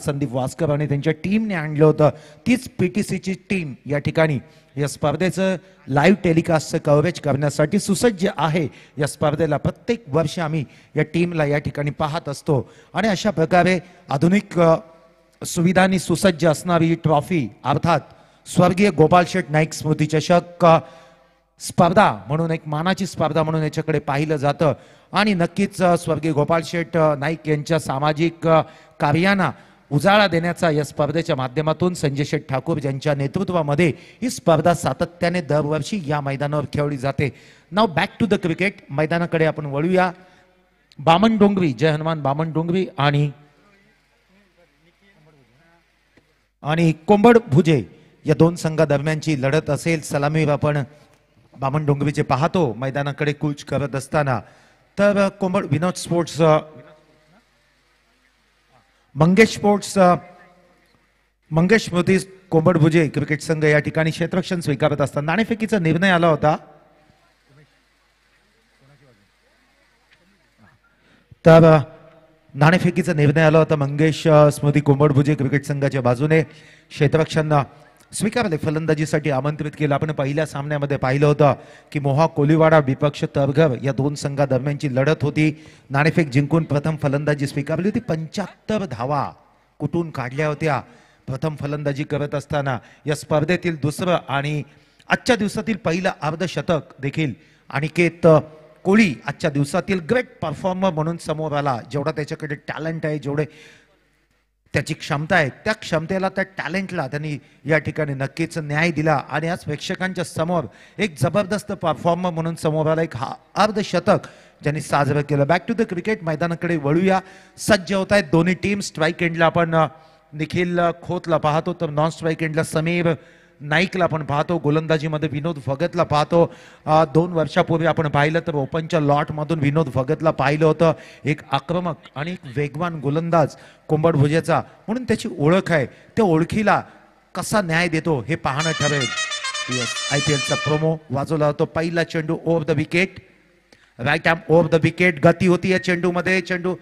संदीप वास्कर आणि त्यांच्या टीमने आणलं होतं. तीच पीटीसीची टीम या ठिकाणी या स्पर्धेचं लाईव्ह टेलिकास्टचं कव्हरेज करण्यासाठी सुसज्ज आहे. या स्पर्धेला प्रत्येक वर्षी आम्ही या टीमला या ठिकाणी पाहत असतो आणि अशा प्रकारे आधुनिक सुविधांनी सुसज्ज असणारी ही ट्रॉफी अर्थात स्वर्गीय गोपाल शेठ नाईक स्मृती चषक स्पर्धा म्हणून एक मानाची स्पर्धा म्हणून याच्याकडे पाहिलं जातं आणि नक्कीच स्वर्गीय गोपाल शेठ नाईक यांच्या सामाजिक कार्यांना उजाळा देण्याचा या स्पर्धेच्या माध्यमातून संजय शेठ ठाकूर यांच्या नेतृत्वामध्ये ही स्पर्धा सातत्याने दरवर्षी या मैदानावर खेळली जाते. नाव बॅक टू द क्रिकेट मैदानाकडे आपण वळूया. बामण डोंगरी, जय हनुमान बामण डोंगरी आणि कोंबड भुजे या दोन संघादरम्यानची लढत असेल. सलामी आपण बामण डोंगरीचे पाहतो मैदानाकडे कूच करत असताना. तर कोंबड विनोद स्पोर्ट्स मंगेश स्मृती कोंबड भुजे क्रिकेट संघ या ठिकाणी क्षेत्ररक्षण स्वीकारत असताना नाणेफेकीचा निर्णय आला होता. तर नाणेफेकीचा निर्णय आला होता. मंगेश स्मृती कोंबड भुजे क्रिकेट संघाच्या बाजूने क्षेत्ररक्षण स्वीकारले, फलंदाजीसाठी आमंत्रित केलं. आपण पहिल्या सामन्यामध्ये पाहिलं होतं की मोहा कोलीवाडा विपक्ष तरघर या दोन संघादरम्यानची लढत होती. नाणेफेक जिंकून प्रथम फलंदाजी स्वीकारली होती. 75 धावा कुठून काढल्या होत्या प्रथम फलंदाजी करत असताना. या स्पर्धेतील दुसरं आणि आजच्या दिवसातील पहिलं अर्धशतक देखील अनिकेत कोळी आजच्या दिवसातील ग्रेट परफॉर्मर म्हणून समोर आला. जेवढा त्याच्याकडे टॅलेंट आहे, जेवढे त्याची क्षमता आहे, त्या क्षमतेला त्या टॅलेंटला त्यांनी या ठिकाणी नक्कीच न्याय दिला आणि आज प्रेक्षकांच्या समोर एक जबरदस्त परफॉर्मर म्हणून समोर आला. एक अर्धशतक ज्यांनी साजरं केलं. बॅक टू द क्रिकेट मैदानाकडे वळूया. सज्ज होत आहेत दोन्ही टीम. स्ट्राईक एंडला आपण निखिल खोतला पाहतो, तर नॉन स्ट्राईक एंडला समीर नाईकला आपण पाहतो. गोलंदाजीमध्ये विनोद भगतला पाहतो. 2 वर्षापूर्वी आपण पाहिलं तर ओपनच्या लॉटमधून विनोद भगतला पाहिलं होतं. एक आक्रमक आणि एक वेगवान गोलंदाज कोंबड भुजेचा म्हणून त्याची ओळख आहे. त्या ओळखीला कसा न्याय देतो हे पाहणं ठरेल. IPLचा प्रोमो वाजवला होतो. पहिला चेंडू over the wicket, right arm over the wicket. गती होती या चेंडूमध्ये. चेंडू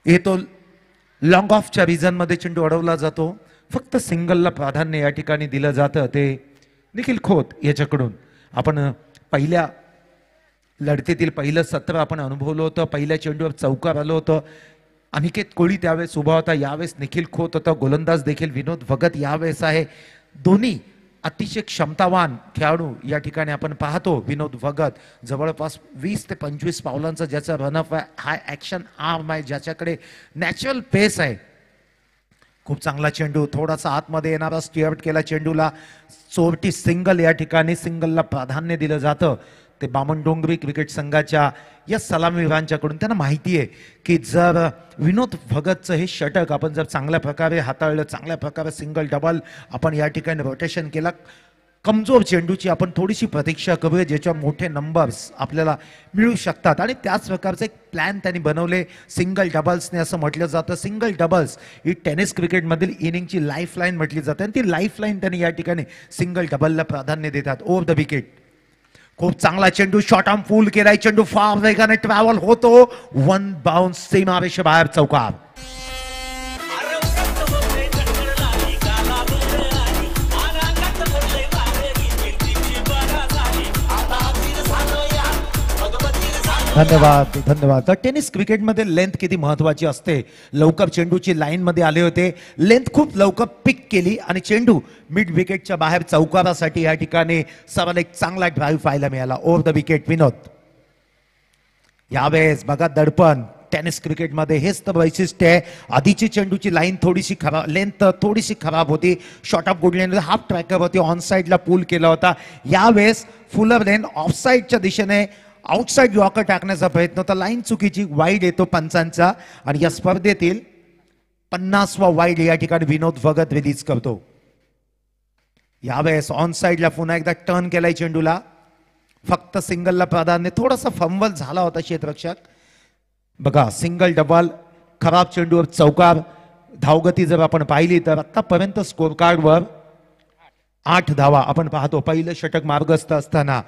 येतो लॉंग ऑफच्या रिजन मध्ये. चेंडू अडवला जातो. फक्त सिंगलला प्राधान्य या ठिकाणी दिलं जातं. ते निखिल खोत याच्याकडून आपण पहिल्या लढतीतील पहिलं सत्र आपण अनुभवलं होतं. पहिल्या चेंडूवर चौकार आलं होतं. अनिकेत कोळी त्यावेळेस उभा होता. यावेळेस निखिल खोत होता. गोलंदाज देखील विनोद भगत यावेळेस आहे. दोन्ही अतिशय क्षमतावान खेळाडू या ठिकाणी आपण पाहतो. विनोद भगत जवळपास 20 ते 25 पावलांचा ज्याचा रनअप आहे, हाय ॲक्शन आर्म आहे, ज्याच्याकडे नॅचरल पेस आहे. खूप चांगला चेंडू, थोडासा आतमध्ये येणारा स्टिअर्ट केला चेंडूला. चोरटी सिंगल या ठिकाणी. सिंगलला प्राधान्य दिलं जातं. ते बामण डोंगरी क्रिकेट संघाच्या या सलामीवीरांच्याकडून त्यांना माहिती आहे की जर विनोद भगतचं हे षटक आपण जर चांगल्या प्रकारे हाताळलं, चांगल्या प्रकारे सिंगल डबल आपण या ठिकाणी रोटेशन केला, कमजोर चेंडूची आपण थोडीशी प्रतीक्षा करूया ज्याच्या मोठे नंबर्स आपल्याला मिळू शकतात. आणि त्याच प्रकारचे एक प्लॅन त्यांनी बनवले सिंगल डबल्सने. असं म्हटलं जातं सिंगल डबल्स ही टेनिस क्रिकेटमधील इनिंगची लाईफ लाईन म्हटली जाते आणि ती लाईफ लाईन त्यांनी या ठिकाणी सिंगल डबलला प्राधान्य देतात. Over the wicket. खूप चांगला चेंडू, शॉर्ट आर्म फुल केलाय. चेंडू फार वेगाने ट्रॅव्हल होतो. 1 बाउन्स सीमारेषे बाहेर चौकार. धन्यवाद धन्यवाद. तर टेनिस क्रिकेटमध्ये लेंथ किती महत्वाची असते. लवकर चेंडूची लाईन मध्ये आले होते. लेंथ खूप लवकर पिक केली आणि चेंडू मिड विकेटच्या बाहेर चौकारासाठी या ठिकाणी सर्वांना एक चांगला ड्राईव्ह पाहायला मिळाला. ओव्हर द विकेट विनोद. यावेळेस बघा दडपण. टेनिस क्रिकेटमध्ये हेच तर वैशिष्ट्य आहे. आधीची चेंडूची लाईन थोडीशी खराब, लेंथ थोडीशी खराब होती. Short of good lane half tracker होती. ऑन साईडला पूल केला होता. यावेळेस फुलर लेन ऑफ साईडच्या दिशेने आउटसाइड यॉर्कर टाकण्याचा प्रयत्न होता. लाईन चुकीची. वाईड येतो पंचांचा आणि या स्पर्धेतील 50वा वाईड या ठिकाणी विनोद भगत रिलीज करतो. यावेळेस ऑन साईडला पुन्हा एकदा टर्न केलाय चेंडूला. फक्त सिंगलला प्राधान्य. थोडासा फंबल झाला होता क्षेत्ररक्षक. बघा सिंगल डबल, खराब चेंडूवर चौकार. धावगती जर आपण पाहिली तर आतापर्यंत स्कोर कार्डवर 8 धावा आपण पाहतो. पहिलं षटक मार्गस्थ असताना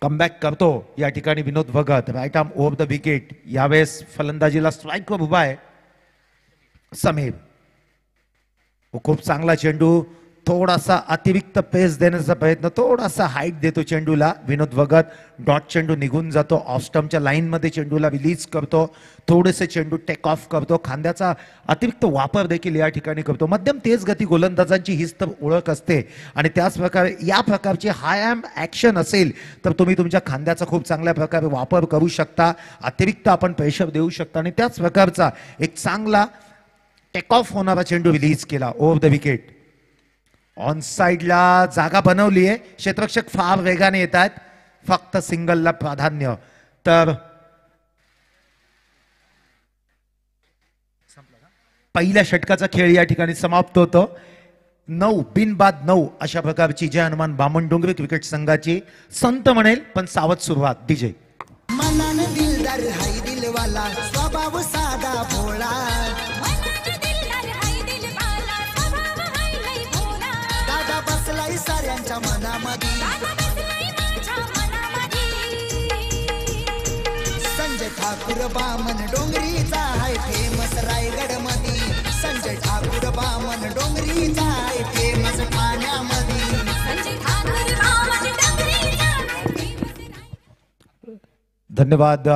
कमबॅक करतो या ठिकाणी Vinod Bhagat. Right arm over the wicket. यावेळेस फलंदाजीला स्ट्राईकवर उभा आहे. समीर खूप चांगला चेंडू, थोडासा अतिरिक्त पेस देण्याचा प्रयत्न, थोडासा हाईट देतो चेंडूला विनोद भगत. डॉट चेंडू निघून जातो, ऑफ स्टंपच्या लाईन मध्ये चेंडूला रिलीज करतो, थोडेसे चेंडू टेक ऑफ करतो, खांद्याचा अतिरिक्त वापर देखील या ठिकाणी करतो. मध्यम तेज गती गोलंदाजांची हीच तर ओळख असते आणि त्याच प्रकारे या प्रकारची हाय एम ॲक्शन असेल तर तुम्ही तुमच्या खांद्याचा खूप चांगल्या प्रकारे वापर करू शकता, अतिरिक्त आपण प्रेशर देऊ शकता आणि त्याच प्रकारचा एक चांगला टेक ऑफ होणारा चेंडू रिलीज केला ओव्हर द विकेट. ऑन साइडला जागा बनवली आहे, क्षेत्ररक्षक फार वेगाने येत आहेत, फक्त सिंगलला प्राधान्य. तर पहिल्या षटकाचा खेळ या ठिकाणी समाप्त होतो. 9 बिनबाद 9 अशा प्रकारची जय हनुमान बामणडोंगरी क्रिकेट संघाची संत म्हणेल पण सावध सुरुवात. डीजे मनान दिलदार हाय दिलवाला स्वभाव साधा भोळा, दादा बसलाय साऱ्यांच्या मनामध्ये, संजय ठाकूर बामण डोंगरीचा हाय फेमस रायगड मध्ये, संजय ठाकूर बामण डोंगरीचा हाय फेमस ठाण्यामध्ये. धन्यवाद.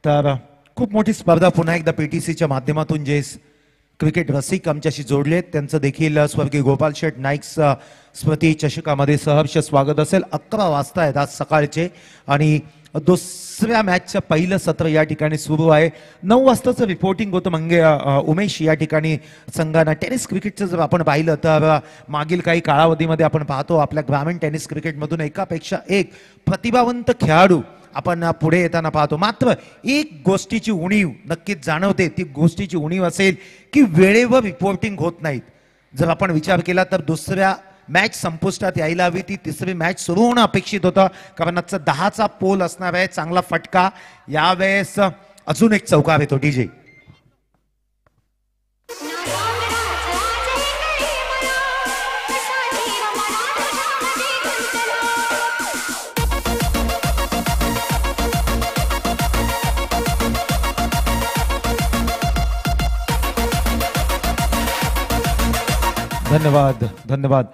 तर खूप मोठी स्पर्धा पुन्हा एकदा पीटीसीच्या माध्यमातून जे क्रिकेट रसिक आमच्याशी जोडलेत त्यांचं देखील स्वर्गीय गोपाल शेठ नाईक स्मृती चषकामध्ये सहर्ष स्वागत असेल. 11 वाजता आहेत आज सकाळचे आणि दुसऱ्या मॅचचं पहिलं सत्र या ठिकाणी सुरू आहे. 9 वाजताचं रिपोर्टिंग होतं. उमेश या ठिकाणी संघानं टेनिस क्रिकेटचं जर आपण पाहिलं तर मागील काही कालावधीमध्ये आपण पाहतो आपल्या ग्रामीण टेनिस क्रिकेटमधून एकापेक्षा एक प्रतिभावंत खेळाडू आपण पुढे येताना पाहतो. मात्र एक गोष्टीची उणीव नक्कीच जाणवते, ती गोष्टीची उणीव असेल की वेळेवर रिपोर्टिंग होत नाहीत. जर आपण विचार केला तर दुसऱ्या मॅच संपुष्टात यायला हवी, ती तिसरी मॅच सुरू होणं अपेक्षित होतं कारण आजचा 10चा पोल असणार आहे. चांगला फटका, यावेळेस अजून एक चौकार येतो. डीजे धन्यवाद धन्यवाद.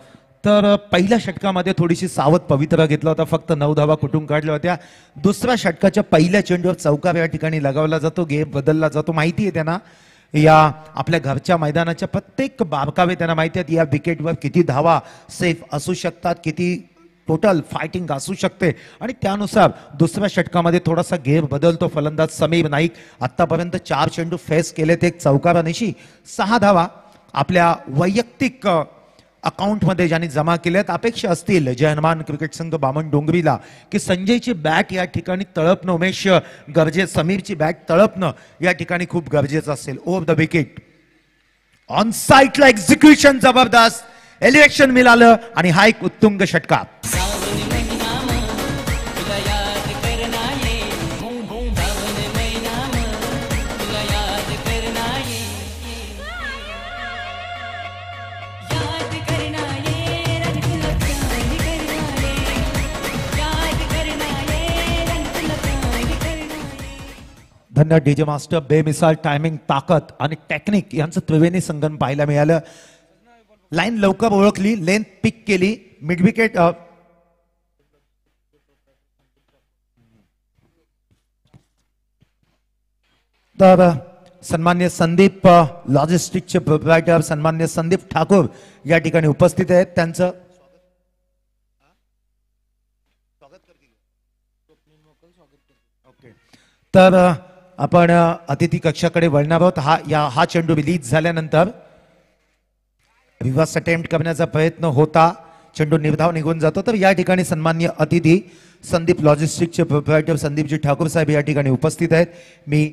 तर पहिल्या षटकामध्ये थोडीशी सावध पवित्रा घेतला होता, फक्त 9 धावा कुठून काढल्या होत्या. दुसऱ्या षटकाच्या पहिल्या चेंडूवर चौकार या ठिकाणी लगावला जातो, गेम बदलला जातो. माहिती आहे त्यांना, या आपल्या घरच्या मैदानाच्या प्रत्येक बारकावे त्यांना माहिती आहेत. या विकेटवर किती धावा सेफ असू शकतात, किती टोटल फायटिंग असू शकते आणि त्यानुसार दुसऱ्या षटकामध्ये थोडासा गेम बदलतो फलंदाज समीर नाईक. आतापर्यंत 4 चेंडू फेस केलेत, एक चौकारानिशी 6 धावा आपल्या वैयक्तिक अकाउंटमध्ये ज्यांनी जमा केल्यात. अपेक्षा असतील जय हनुमान क्रिकेट संघ बामण डोंगरीला की संजयची बॅट या ठिकाणी तळपणं, उमेश समीरची बॅट तळपणं या ठिकाणी खूप गरजेचं असेल. ओव्हर द विकेट ऑन साइटला एक्झिक्युशन जबरदस्त, एलिव्हेशन मिळालं आणि हा एक उत्तुंग षटका. धन्यवाद डीजे मास्टर. बेमिसाल टायमिंग, ताकद आणि टेक्निक यांचं त्रिवेणी संगम पाहायला मिळालं. लाईन लवकर ओळखली, लेंथ पिक केली, मिड विकेट तर सन्मान्य संदीप लॉजिस्टिकचे प्रोप्रायटर सन्मान्य संदीप ठाकूर या ठिकाणी उपस्थित आहेत. त्यांचं तर आपण अतिथी कक्षाकडे वळणार आहोत. हा चेंडू रिलीज झाल्यानंतर रिव्हर्स अटेम्प्ट करण्याचा प्रयत्न होता, चेंडू निर्धाव निघून जातो. तर या ठिकाणी सन्मान्य अतिथी संदीप लॉजिस्टिकचे प्रोप्रायटर संदीपजी ठाकूर साहेब या ठिकाणी उपस्थित आहेत. मी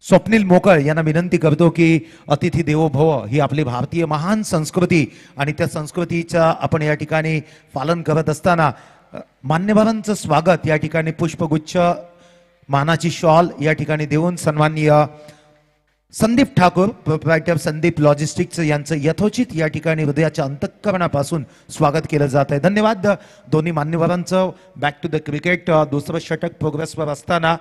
स्वप्नील मोकळ यांना विनंती करतो की अतिथी देवो भव ही आपली भारतीय महान संस्कृती आणि त्या संस्कृतीचा आपण या ठिकाणी पालन करत असताना मान्यवरांचं स्वागत या ठिकाणी पुष्पगुच्छ, मानाची शॉल या ठिकाणी देऊन सन्माननीय संदीप ठाकूर प्रोप्रायटर संदीप लॉजिस्टिक्स यांचं यथोचित या ठिकाणी हृदयाच्या अंतःकरणापासून स्वागत केलं जात आहे. धन्यवाद दोन्ही मान्यवरांचं. Back to the cricket. दुसरं षटक प्रोग्रेसवर असताना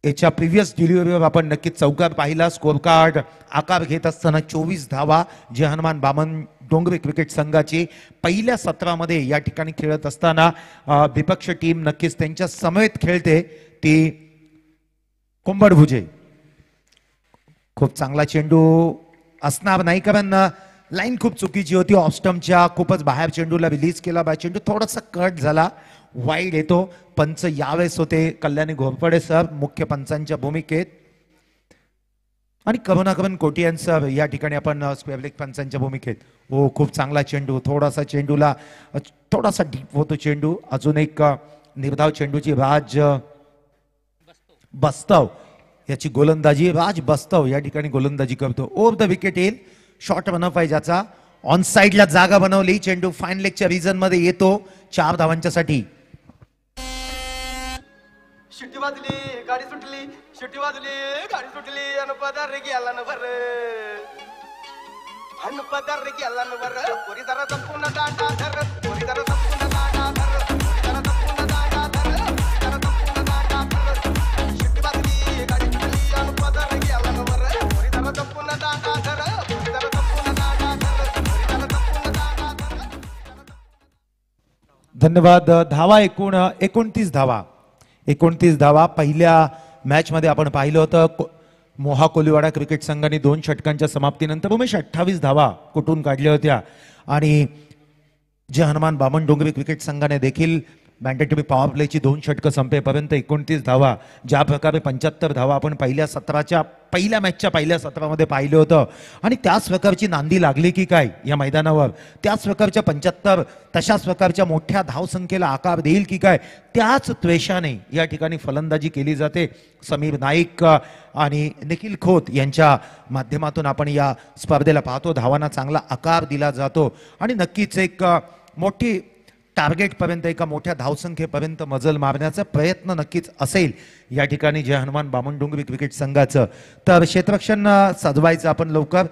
याच्या प्रिव्हियस डिलिव्हरीवर आपण नक्कीच चौकार पाहिला. स्कोर कार्ड आकार घेत असताना 24 धावा जे हनुमान बामन डोंगरे क्रिकेट संघाची पहिल्या सत्रामध्ये या ठिकाणी खेळत असताना विपक्ष टीम नक्कीच त्यांच्या समवेत खेळते ती कोंबड भुजे. खूप चांगला चेंडू असणार नाही कारण लाईन खूप चुकीची होती. ऑफस्टमच्या खूपच बाहेर चेंडूला रिलीज केला बा. चेंडू थोडासा कट झाला, वाईड येतो. पंच यावेळेस होते कल्याणी घोरपडे सर मुख्य पंचांच्या भूमिकेत आणि करुणाकरण कोटियान सर या ठिकाणी आपण स्क्वेअर लेग पंचांच्या भूमिकेत. हो खूप चांगला चेंडू, थोडासा चेंडूला थोडासा डीप होतो चेंडू. अजून एक निर्धाव चेंडूची राज बस्तव याची गोलंदाजी. राज बस्तव या ठिकाणी गोलंदाजी करतो. ओव्हर द विकेट येईल. शॉट बनव पाहिजे ज्याचा. ऑन साइडला जागा बनवली. चेंडू फाईन लेगच्या रिजन मध्ये येतो 4 धावांच्या साठी. शिट्टी वाजली, गाडी सुटली, शिट्टी वाजली, गाडी सुटली. अन पदार रे गेला न बर, अन पदार रे गेला न बर. पोरी जरा जपून दांडा धर, पोरी जरा जपून दांडा धर, पोरी जरा जपून दांडा धर, जरा जपून दांडा धर. शिट्टी वाजली, गाडी सुटली, अन पदार रे गेला न बर. पोरी जरा जपून दांडा धर, पोरी जरा जपून दांडा धर, पोरी जरा जपून दांडा धर. धन्यवाद. धावा एकूण 29 धावा. 29 धावा. पहिल्या मॅच मध्ये आपण पाहिलं होतं मोहा कोलीवाडा क्रिकेट संघाने 2 षटकांच्या समाप्तीनंतर उमेश 28 धावा कुठून काढल्या होत्या आणि जे हनुमान बामन डोंगरे क्रिकेट संघाने देखील मॅन्डेटरी पॉवर प्लेची 2 षटकं संपेपर्यंत 29 धावा. ज्या प्रकारे 75 धावा आपण पहिल्या मॅचच्या पहिल्या सत्रामध्ये पाहिलं होतं आणि त्याच प्रकारची नांदी लागली की काय या मैदानावर. त्याच प्रकारच्या 75 तशाच प्रकारच्या मोठ्या धावसंख्येला आकार देईल की काय त्याच त्वेषाने या ठिकाणी फलंदाजी केली जाते. समीर नाईक आणि निखिल खोत यांच्या माध्यमातून आपण या स्पर्धेला पाहतो. धावांना चांगला आकार दिला जातो आणि नक्कीच एक मोठी टार्गेट पर्यंत एका मोठ्या धावसंख्येपर्यंत मजल मारण्याचा प्रयत्न नक्कीच असेल या ठिकाणी जय हनुमान बामन डोंगरी क्रिकेट संघाचं. तर क्षेत्ररक्षण सजवायचं आपण लवकर.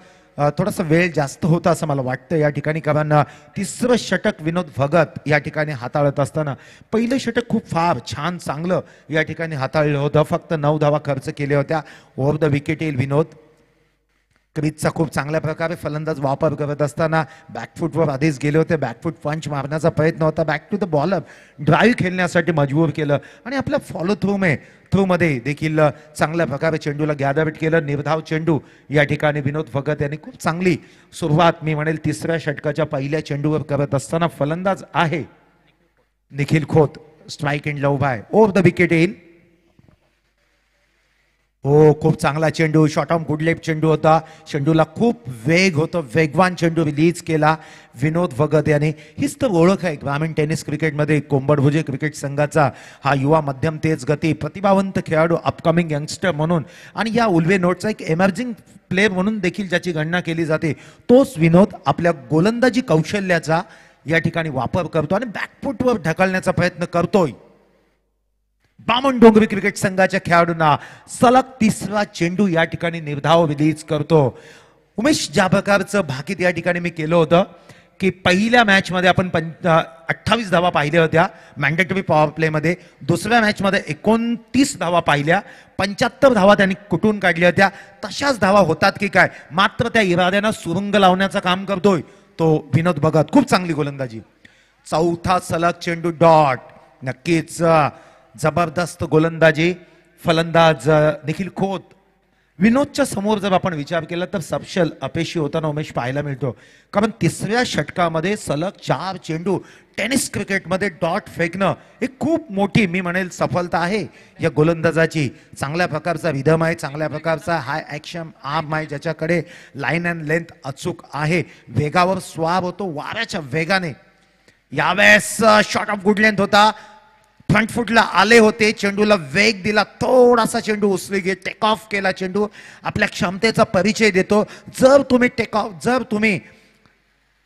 थोडासा वेळ जास्त होता असं मला वाटतं या ठिकाणी कारण 3रं षटक विनोद भगत या ठिकाणी हाताळत असताना पहिलं षटक खूप फार छान चांगलं या ठिकाणी हाताळलं होतं. फक्त 9 धावा खर्च केल्या होत्या. ओव्हर द विकेट येईल विनोद. क्रीजचा खूप चांगल्या प्रकारे फलंदाज वापर करत असताना बॅकफूटवर आधीच गेले होते. बॅकफूट पंच मारण्याचा प्रयत्न होता. Back to the bowler drive खेळण्यासाठी मजबूर केलं आणि आपल्या फॉलो थ्रूमध्ये देखील चांगल्या प्रकारे चेंडूला गॅदरट केलं. निर्धाव चेंडू या ठिकाणी विनोद भगत यांनी खूप चांगली सुरुवात मी म्हणेल 3ऱ्या षटकाच्या पहिल्या चेंडूवर करत असताना फलंदाज आहे निखिल खोत. स्ट्राईक एंडला उभा आहे. ओव्हर द विकेट येईल. हो खूप चांगला चेंडू. शॉर्ट ऑन गुड लेफ्ट चेंडू होता. चेंडूला खूप वेग होतो. वेगवान चेंडू रिलीज केला विनोद भगत याने. हीच तर ओळख आहे ग्रामीण टेनिस क्रिकेटमध्ये कोंबड भुजे क्रिकेट संघाचा. हा युवा मध्यम तेज गती प्रतिभावंत खेळाडू अपकमिंग यंगस्टर म्हणून आणि या उल्वे नोटचा एक एमर्जिंग प्लेअर म्हणून देखील ज्याची गणना केली जाते तोच विनोद आपल्या गोलंदाजी कौशल्याचा या ठिकाणी वापर करतो आणि बॅकफूटवर ढकलण्याचा प्रयत्न करतोय. बामन डोंगरी क्रिकेट संघाच्या खेळाडूंना सलग 3रा चेंडू या ठिकाणी निर्धाव रिलीज करतो. उमेश ज्या प्रकारचं भाकीत या ठिकाणी मी केलं होतं की पहिल्या मॅच मध्ये आपण 28 धावा पाहिल्या होत्या मॅन्डेटरी पॉवर प्ले मध्ये. 2ऱ्या मॅच मध्ये 29 धावा पाहिल्या. 75 धावा त्यांनी कुठून काढल्या होत्या. तशाच धावा होतात की काय मात्र त्या इराद्यानं सुरुंग लावण्याचं काम करतोय तो विनोद भगत. खूप चांगली गोलंदाजी. 4था सलग चेंडू डॉट. नक्कीच जबरदस्त गोलंदाजी. फलंदाज निखिल खोत. विनोदच्या समोर जर आपण विचार केला तर सपशल अपेशी होताना उमेश पाहायला मिळतो कारण 3ऱ्या षटकामध्ये सलग 4 चेंडू टेनिस क्रिकेटमध्ये डॉट फेकणं एक खूप मोठी मी म्हणेल सफलता आहे या गोलंदाजाची. चांगल्या प्रकारचा रिदम आहे. चांगल्या प्रकारचा हाय ॲक्शन आर्म आहे ज्याच्याकडे लाईन अँड लेंथ अचूक आहे. वेगावर स्वार होतो वाऱ्याच्या वेगाने. यावेळेस शॉट ऑफ गुड लेंथ होता. फ्रंट फुटला आले होते. चेंडूला वेग दिला. थोडासा चेंडू उसळी घेत टेक ऑफ केला. चेंडू आपल्या क्षमतेचा परिचय देतो. जर तुम्ही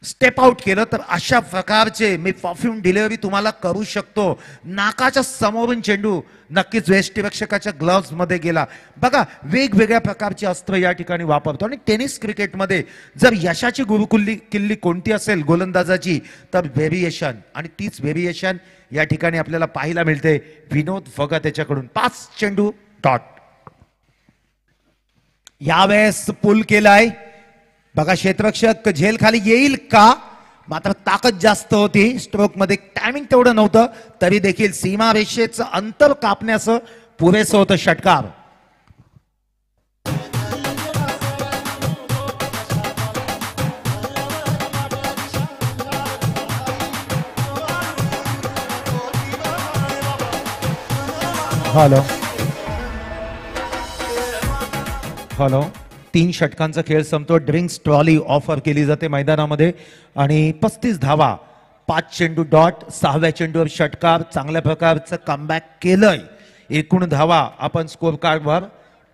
स्टेप आउट केलं तर अशा प्रकारचे मी परफ्यूम डिलिव्हरी तुम्हाला करू शकतो. नाकाच्या समोरून चेंडू नक्कीच वेष्टीरक्षकाच्या ग्लव्स मध्ये गेला. बघा वेगवेगळ्या प्रकारची अस्त्र या ठिकाणी वापरतो आणि टेनिस क्रिकेटमध्ये जर यशाची किल्ली कोणती असेल गोलंदाजाची तर व्हेरिएशन आणि तीच व्हेरिएशन या ठिकाणी आपल्याला पाहायला मिळते विनोद भगत याच्याकडून. 5 चेंडू डॉट. यावेळेस पुल केलाय बघा, क्षेत्ररक्षक झेल खाली येईल का, मात्र ताकद जास्त होती. स्ट्रोक मध्ये टायमिंग तेवढं नव्हतं, तरी देखील सीमारेषेचं अंतर कापण्याचं पुरेसं होतं षटकार. हॅलो हॅलो 3 षटकांचा खेळ संपतो. ड्रिंक्स ट्रॉली ऑफर केली जाते मैदानामध्ये आणि 35 धावा, 5 चेंडू डॉट, 6व्या चेंडूवर षटकार. चांगल्या प्रकारचं कमबॅक केलंय. एकूण धावा आपण स्कोर कार्डवर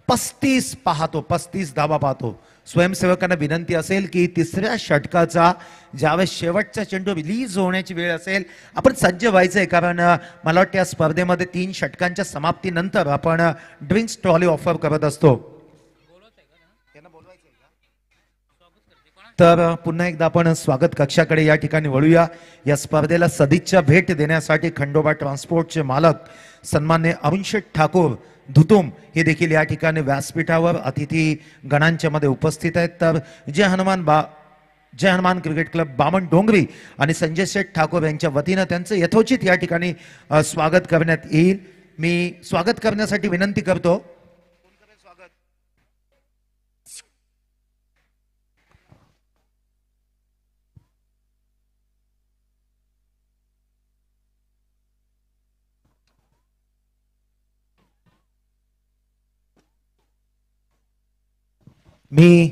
35 पाहतो, 35 धावा पाहतो. स्वयंसेवकांना विनंती असेल की तिसऱ्या षटकाचा ज्यावेळेस शेवटचा चेंडू रिलीज होण्याची वेळ असेल आपण सज्ज व्हायचंय, कारण मला वाटतं या स्पर्धेमध्ये 3 षटकांच्या समाप्तीनंतर आपण ड्रिंक्स ट्रॉली ऑफर करत असतो. तर पुन्हा एकदा आपण स्वागत कक्षाकडे या ठिकाणी वळूया. या स्पर्धेला सदिच्छा भेट देण्यासाठी खंडोबा ट्रान्सपोर्टचे मालक सन्मान्य अरुणशेठ ठाकूर धुतुम हे देखील या ठिकाणी व्यासपीठावर अतिथी गणांच्या मध्ये उपस्थित आहेत. तर जय हनुमान क्रिकेट क्लब बामण डोंगरी आणि संजय शेठ ठाकूर यांच्या वतीनं त्यांचं यथोचित या ठिकाणी स्वागत करण्यात येईल. मी स्वागत करण्यासाठी विनंती करतो. मी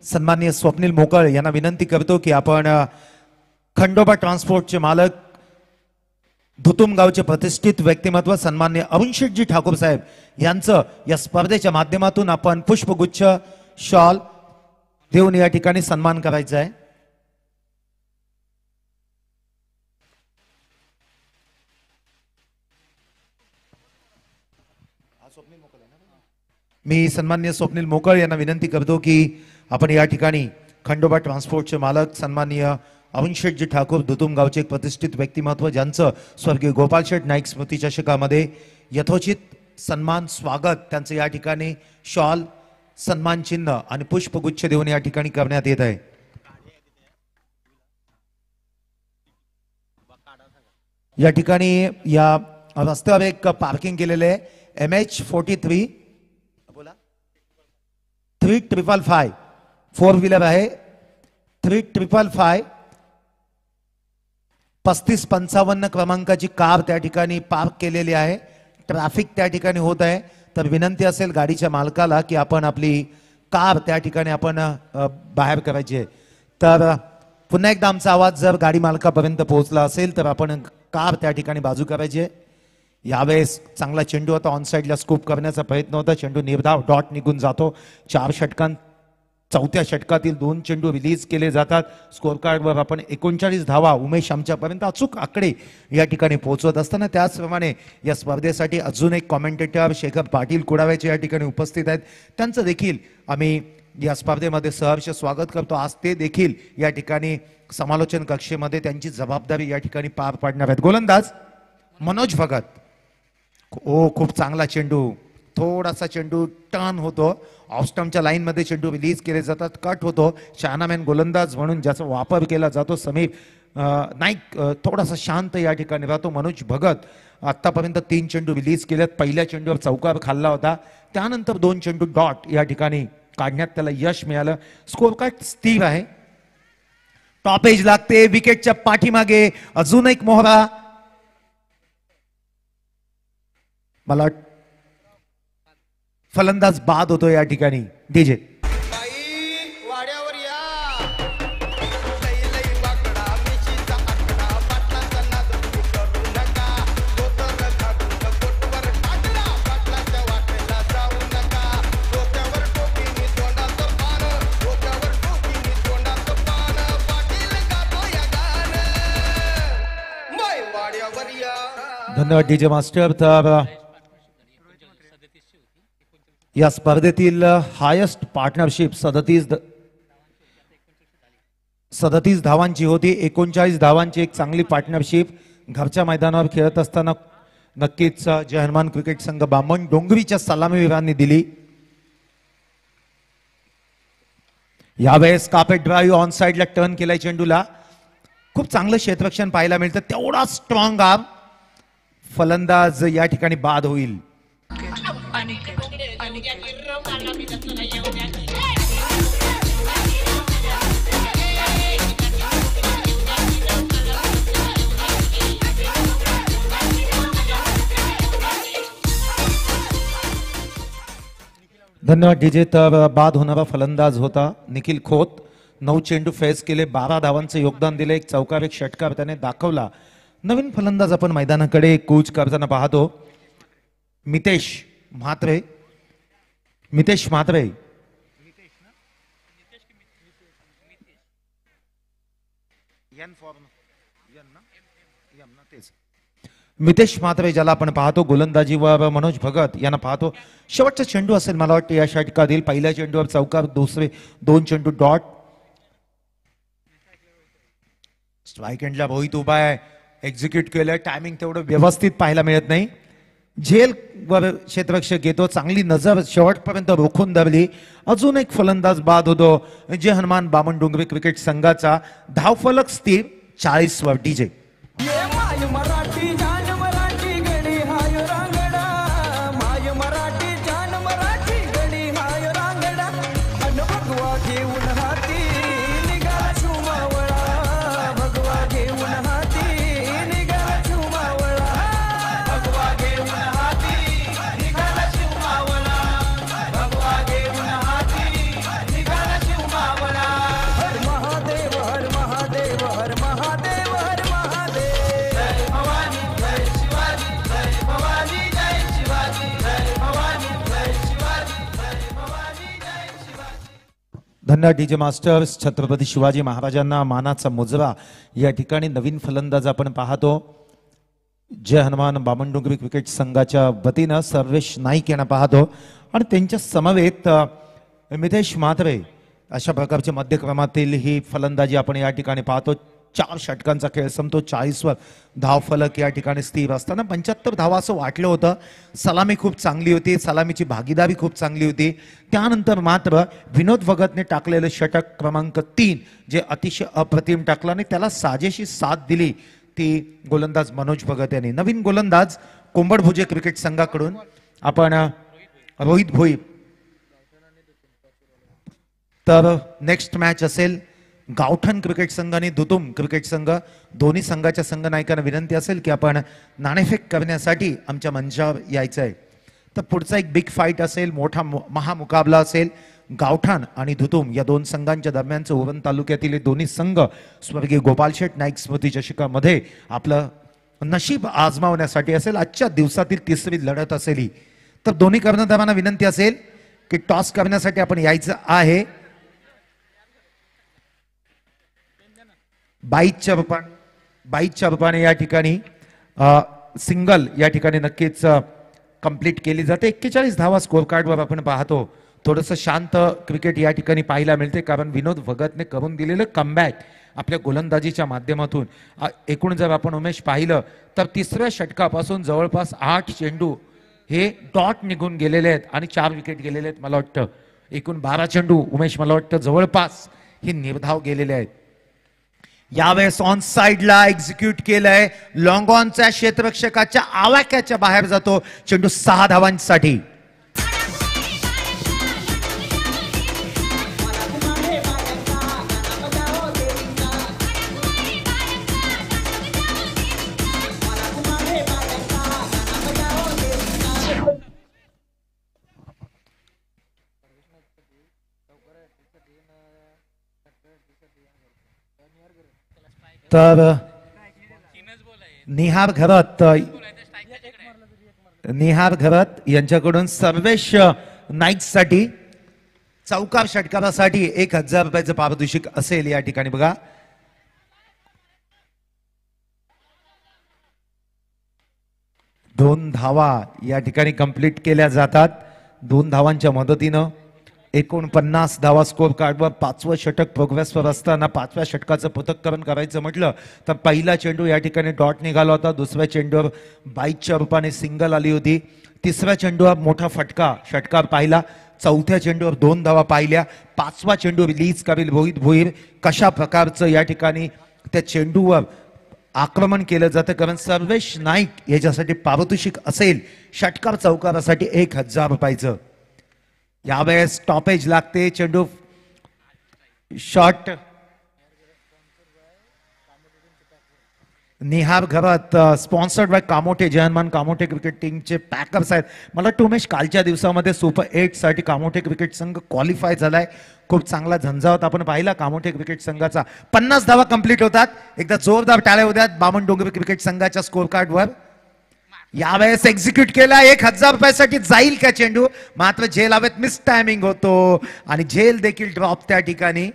सन्माननीय स्वप्नील मोकळ यांना विनंती करतो की आपण खंडोबा ट्रान्सपोर्टचे मालक धुतुम गावचे प्रतिष्ठित व्यक्तिमत्व सन्माननीय अरुणशेठजी ठाकूर साहेब यांचं या स्पर्धेच्या माध्यमातून आपण पुष्पगुच्छ शॉल देऊन या ठिकाणी सन्मान करायचा आहे. मी सन्माननीय स्वप्नील मोकळ यांना विनंती करतो की आपण या ठिकाणी खंडोबा ट्रान्सपोर्टचे मालक सन्माननीय अरुणशेठजी ठाकूर धुतुम गावचे एक प्रतिष्ठित व्यक्तिमत्व ज्यांचं स्वर्गीय गोपालशेठ नाईक स्मृती चषकामध्ये यथोचित सन्मान स्वागत त्यांचं या ठिकाणी शॉल, सन्मान चिन्ह आणि पुष्पगुच्छ देऊन या ठिकाणी करण्यात येत आहे. या ठिकाणी या रस्त्यावर एक पार्किंग केलेले आहे. MH43 3555 4 व्हीलर आहे. 3555 3555 क्रमांकाची कार त्या ठिकाणी पार्क केलेली आहे. ट्रॅफिक त्या ठिकाणी होत आहे, तर विनंती असेल गाडीच्या मालकाला की आपण आपली कार त्या ठिकाणी आपण बाहेर करायची आहे. तर पुन्हा एकदा आमचा आवाज जर गाडी मालकापर्यंत पोहोचला असेल तर आपण कार त्या ठिकाणी बाजू करायची आहे. यावेळेस चांगला चेंडू होता, ऑन साईडला स्कूप करण्याचा प्रयत्न होता. चेंडू निर्धाव डॉट निघून जातो. 4 षटकांत 4थ्या षटकातील 2 चेंडू रिलीज केले जातात. स्कोर कार्डवर आपण 39 धावा उमेश आमच्यापर्यंत अचूक आकडे या ठिकाणी पोहोचवत असताना त्याचप्रमाणे या स्पर्धेसाठी अजून एक कॉमेंटेटर शेखर पाटील कुडाव्याचे या ठिकाणी उपस्थित आहेत. त्यांचं देखील आम्ही या स्पर्धेमध्ये सहर्ष स्वागत करतो. आज ते देखील या ठिकाणी समालोचन कक्षेमध्ये त्यांची जबाबदारी या ठिकाणी पार पाडणार आहेत. गोलंदाज मनोज भगत. खूप चांगला चेंडू, थोडासा चेंडू टर्न होतो. ऑफस्टम्पच्या लाईन मध्ये चेंडू रिलीज केले जातात, कट होतो. शहानामॅन गोलंदाज म्हणून ज्याचा वापर केला जातो समीर नाईक थोडासा शांत या ठिकाणी राहतो. मनोज भगत आतापर्यंत 3 चेंडू रिलीज केलेत. पहिल्या चेंडूवर चौकार खाल्ला होता, त्यानंतर 2 चेंडू डॉट या ठिकाणी काढण्यात त्याला यश मिळालं. स्कोर कार्ड स्थिर आहे. टॉप एज लागते. विकेटच्या पाठीमागे अजून एक मोहरा. मला फलंदाज बाद होतो या ठिकाणी. डीजे वाड्यावर या लई लई बाकडा मिशीचा आकडा पाटलाचा नाद तुम्ही करू नका. डोक्यावर घालून बोटवर टाकला पाटलाच्या वाटेला जाऊ नका. डोक्यावर टोपीनी तोंडाचं पान, डोक्यावर टोपीनी तोंडाचं पान. पाटील गातो या गाणं मै वाड्यावर या. धन्यवाद डीजे मास्टर. तर या स्पर्धेतील हायेस्ट पार्टनरशिप 37 धावांची होती. 39 धावांची एक चांगली पार्टनरशिप. घरच्या मैदानावर खेळत असताना नक्कीच जय हनुमान क्रिकेट संघ बामण डोंगरीच्या सलामीवीरांनी दिली. यावेळेस कार्पेट ड्राईव्ह ऑन साइडला टर्न केलाय चेंडूला. खूप चांगलं क्षेत्ररक्षण पाहायला मिळतं. तेवढा स्ट्रॉंग आर्म फलंदाज या ठिकाणी बाद होईल. धन्यवाद डीजे. तर बाद होणारा फलंदाज होता निखिल खोत. 9 चेंडू फेस केले, 12 धावांचं योगदान दिले, एक चौकार एक षटकार त्याने दाखवला. नवीन फलंदाज आपण मैदानाकडे कूच करताना पाहतो. मितेश म्हात्रे. मितेश म्हात्रे ज्याला आपण पाहतो. गोलंदाजीवर मनोज भगत यांना पाहतो. शेवटचा चेंडू असेल मला वाटतं या षटकातील. पहिल्या चेंडूवर चौकार, दुसरे 2 चेंडू डॉट. स्ट्राईक एंडला रोहित उभा आहे. एक्झिक्यूट केलं. टायमिंग तेवढं व्यवस्थित पाहायला मिळत नाही. झेल वर क्षेत्ररक्षक येतो. चांगली नजर शेवटपर्यंत रोखून धरली. अजून एक फलंदाज बाद होतो. जय हनुमान बामण डोंगरी क्रिकेट संघाचा धावफलक स्थिर 40 वर. डीजे धन्यवाद डीजे मास्टर्स. छत्रपती शिवाजी महाराजांना मानाचा मुजरा या ठिकाणी नवीन फलंदाज आपण पाहतो. जय हनुमान बामण डोंगरी क्रिकेट संघाच्या वतीनं सर्वेश नाईक यांना पाहतो आणि त्यांच्या समवेत मितेश म्हात्रे अशा प्रकारच्या मध्यक्रमातील ही फलंदाजी आपण या ठिकाणी पाहतो. 4 षटकांचा खेळ संपतो. 40 वर धावफलक या ठिकाणी स्थिर असताना 75 धावा असं वाटलं होतं. सलामी खूप चांगली होती. सलामीची भागीदारी खूप चांगली होती. त्यानंतर मात्र विनोद भगतने टाकलेलं षटक क्रमांक 3 जे अतिशय अप्रतिम टाकलं आणि त्याला साजेशी साथ दिली ती गोलंदाज मनोज भगत यांनी. नवीन गोलंदाज कोंबड भुजे क्रिकेट संघाकडून आपण रोहित भोई. तर नेक्स्ट मॅच असेल गावठण क्रिकेट संघ आणि दुतुम क्रिकेट संघ. दोन्ही संघाच्या संघ नायकांना विनंती असेल की आपण नाणेफेक करण्यासाठी आमच्या मंचावर यायचं आहे. तर पुढचा एक बिग फाईट असेल. मोठा महामुकाबला असेल. गावठाण आणि दुतुम या 2 संघांच्या दरम्यानचं उरण तालुक्यातील दोन्ही संघ स्वर्गीय गोपाल शेठ नाईक स्मृती चषकामध्ये आपलं नशीब आजमावण्यासाठी असेल. आजच्या दिवसातील तिसरी लढत असेल ही. तर दोन्ही कर्णधारांना विनंती असेल की टॉस करण्यासाठी आपण यायचं आहे. 22च्या रूपाने या ठिकाणी सिंगल या ठिकाणी नक्कीच कंप्लीट केली जाते. 41 धावा स्कोर कार्डवर आपण पाहतो. थोडंसं शांत क्रिकेट या ठिकाणी पाहायला मिळते कारण विनोद भगतने करून दिलेलं कमबॅक आपल्या गोलंदाजीच्या माध्यमातून. एकूण जर आपण उमेश पाहिलं तर तिसऱ्या षटकापासून जवळपास 8 चेंडू हे डॉट निघून गेलेले आहेत आणि 4 विकेट गेलेले आहेत. मला वाटतं एकूण 12 चेंडू उमेश मला वाटतं जवळपास हे निर्धाव गेलेले आहेत. यावेळेस ऑन साइडला एक्झिक्यूट केलंय. लॉंग ऑनच्या क्षेत्ररक्षकाच्या आवाक्याच्या बाहेर जातो. चेंडू 6 धावांसाठी. तर निहार घरत यांच्याकडून सर्वेश नाईक साठी चौकार षटकारासाठी 1000 रुपयाचं पारितोषिक असेल या ठिकाणी. बघा 2 धावा या ठिकाणी कंप्लीट केल्या जातात. 2 धावांच्या मदतीनं 49 धावा स्कोर कार्डवर 5वं षटक प्रोग्रेसवर असताना 5व्या षटकाचं पृथक्करण करायचं म्हटलं तर पहिला चेंडू या ठिकाणी डॉट निघाला होता, दुसऱ्या चेंडूवर बाईकच्या रूपाने सिंगल आली होती, तिसऱ्या चेंडूवर मोठा फटका षटकार पाहिला, चौथ्या चेंडूवर 2 धावा पाहिल्या, 5वा चेंडू रिलीज करेल रोहित भोईर. कशा प्रकारचं या ठिकाणी त्या चेंडूवर आक्रमण केलं जातं, कारण सर्वेश नाईक याच्यासाठी पारितोषिक असेल षटकार चौकारासाठी 1000 रुपयाचं. यावेळेस स्टॉपेज लागते, चेंडू शॉट निहार घरात स्पॉन्सर्ड बाय कामोठे, जयनमान कामोठे क्रिकेट टीमचे पॅकर्स आहेत. मला वाटतं उमेश कालच्या दिवसामध्ये सुपर 8 साठी कामोठे क्रिकेट संघ क्वालिफाय झालाय. खूप चांगला झंझावत आपण पाहिला कामोठे क्रिकेट संघाचा. 50 धावा कंप्लीट होतात. एकदा जोरदार टाळ्या होत्यात बामण डोंगरी क्रिकेट संघाच्या स्कोर कार्डवर. यावेळेस एक्झिक्यूट केला, 1000 रुपयासाठी जाईल का चेंडू, मात्र झेल हवेत मिस टायमिंग होतो आणि झेल देखील ड्रॉप त्या ठिकाणी.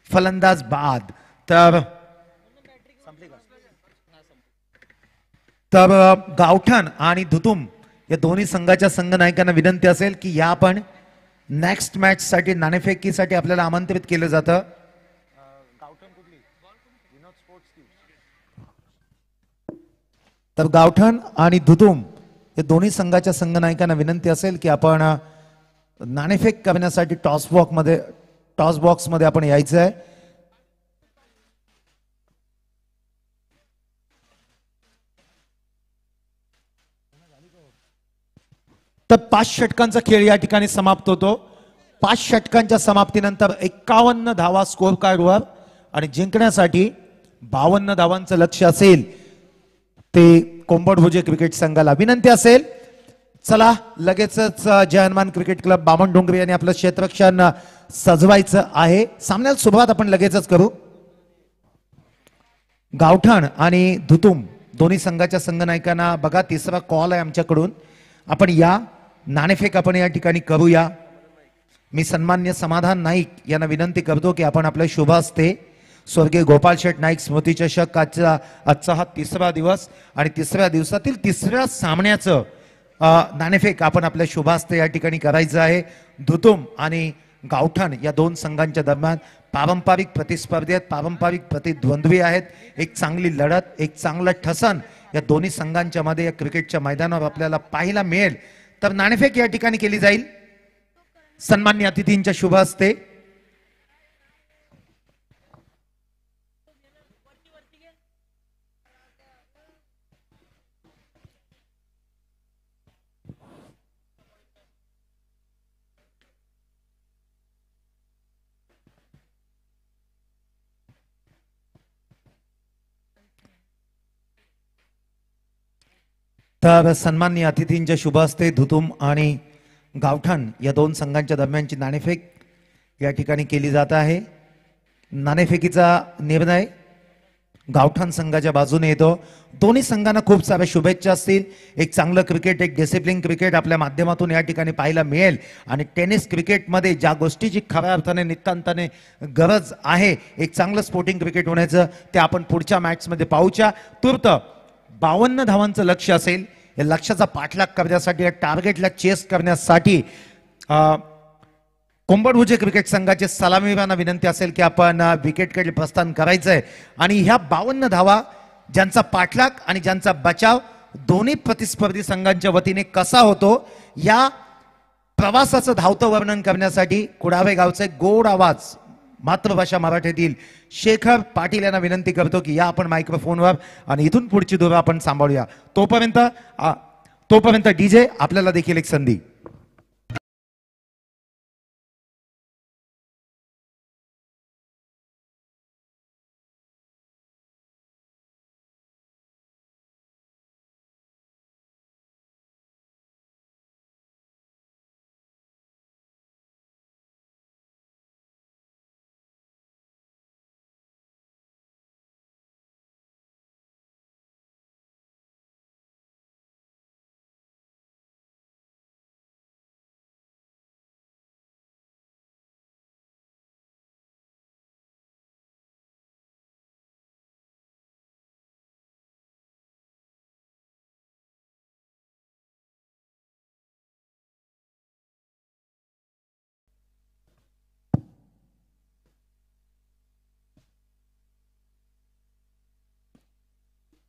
फलंदाज बाद. तर गावठण आणि धुतुम या दोन्ही संघाच्या संघ नायकांना विनंती असेल की या पण नेक्स्ट मॅच साठी नाणेफेकीसाठी आपल्याला आमंत्रित केलं जातं. तर गावठण आणि धुतुम या दोन्ही संघाच्या संघ नायकांना विनंती असेल की आपण नाणेफेक करण्यासाठी टॉस बॉक्स मध्ये आपण यायचं आहे. तर 5 षटकांचा खेळ या ठिकाणी समाप्त होतो. 5 षटकांच्या समाप्तीनंतर 51 धावा स्कोर कार्डवर आणि जिंकण्यासाठी 52 धावांचं लक्ष्य असेल ते कोंबडभुजे क्रिकेट संघाला. विनंती असेल चला लगेचच जय हनुमान क्रिकेट क्लब बामण डोंगरी यांनी आपलं क्षेत्ररक्षण सजवायचं आहे. सामन्याला सुरुवात आपण लगेचच करू. गावठण आणि धुतुम दोन्ही संघाच्या संघ नायकांना बघा तिसरा कॉल आहे आमच्याकडून. आपण या नाणेफेक आपण या ठिकाणी करूया. मी सन्मान्य समाधान नाईक यांना विनंती करतो की आपण आपल्या शुभ हस्ते स्वर्गीय गोपाल शेठ नाईक स्मृती चषक आजचा हा 3रा दिवस आणि 3ऱ्या दिवसातील 3ऱ्या सामन्याचं नाणेफेक आपण आपल्या शुभ हस्ते या ठिकाणी करायचं आहे. धुतुम आणि गावठण या दोन संघांच्या दरम्यान पारंपरिक प्रतिस्पर्धी आहेत, पारंपरिक प्रतिद्वंद्वी आहेत. एक चांगली लढत, एक चांगलं ठसन या दोन्ही संघांच्या मध्ये या क्रिकेटच्या मैदानावर आपल्याला पाहायला मिळेल. तर नाणेफेक या ठिकाणी केली जाईल सन्मान्य अतिथींच्या शुभ हस्ते. तर सन्माननीय अतिथींच्या शुभ हस्ते धुतुम आणि गावठण या दोन संघांच्या दरम्यानची नाणेफेक या ठिकाणी केली जात आहे. नाणेफेकीचा निर्णय गावठण संघाच्या बाजूने येतो. दोन्ही संघांना खूप साऱ्या शुभेच्छा असतील. एक चांगलं क्रिकेट, एक डिसिप्लिन क्रिकेट आपल्या माध्यमातून या ठिकाणी पाहायला मिळेल आणि टेनिस क्रिकेटमध्ये ज्या गोष्टीची खऱ्या अर्थाने नितांताने गरज आहे एक चांगलं स्पोर्टिंग क्रिकेट होण्याचं ते आपण पुढच्या मॅचमध्ये पाहूच्या. तूर्त 52 धावांचं लक्ष्य असेल. या लक्ष्याचा पाठलाग करण्यासाठी या टार्गेटला चेस करण्यासाठी कोंबडभुजे क्रिकेट संघाचे सलामीवीरांना विनंती असेल की आपण विकेटकडे प्रस्थान करायचंय आणि ह्या 52 धावा ज्यांचा पाठलाग आणि ज्यांचा बचाव दोन्ही प्रतिस्पर्धी संघांच्या वतीने कसा होतो या प्रवासाचं धावतं वर्णन करण्यासाठी कुडावे गावचे गोड आवाज मातृभाषा मराठीतील शेखर पाटील यांना विनंती करतो की या आपण मायक्रोफोनवर आणि इथून पुढची धुरा आपण सांभाळूया. तोपर्यंत डीजे आपल्याला देखील एक संधी.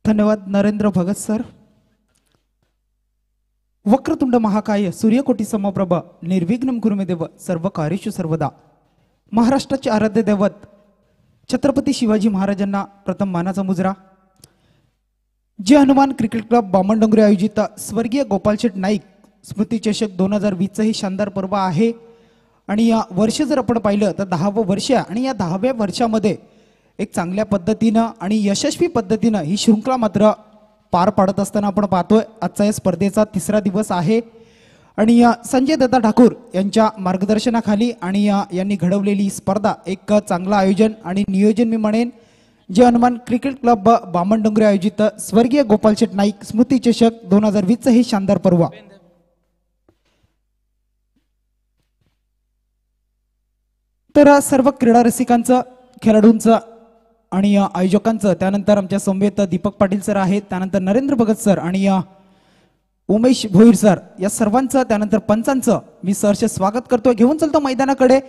धन्यवाद नरेंद्र भगत सर. वक्रतुंड महाकाय सूर्यकोटी समप्रभ निर्विघ्नं कुरु मे देव सर्व कार्येषु सर्वदा. महाराष्ट्राचे आराध्य दैवत छत्रपती शिवाजी महाराजांना प्रथम मानाचा मुजरा. जे हनुमान क्रिकेट क्लब बामणडोंगरी आयोजित स्वर्गीय गोपालशेठ नाईक स्मृती चषक 2020 हे शानदार पर्व आहे. आणि या वर्ष जर आपण पाहिलं तर 10वं वर्ष आणि या 10व्या वर्षामध्ये एक चांगल्या पद्धतीनं आणि यशस्वी पद्धतीनं ही शृंखला मात्र पार पाडत असताना आपण पाहतोय. आजचा या स्पर्धेचा 3रा दिवस आहे आणि संजय दत्ता ठाकूर यांच्या मार्गदर्शनाखाली आणि यांनी घडवलेली स्पर्धा एक चांगलं आयोजन आणि नियोजन मी म्हणेन. जे हनुमान क्रिकेट क्लब बामणडोंगरी आयोजित स्वर्गीय गोपालशेठ नाईक स्मृती चषक 2020 हे शानदार पर्व. तर सर्व क्रीडा रसिकांचं, खेळाडूंचं आणि आयोजकांचं, त्यानंतर आमच्या समवेत दीपक पाटील सर आहेत, त्यानंतर नरेंद्र भगत सर आणि उमेश भोईर सर या सर्वांचं, त्यानंतर पंचांचं मी सहर्ष स्वागत करतोय. घेऊन चलतो मैदानाकडे.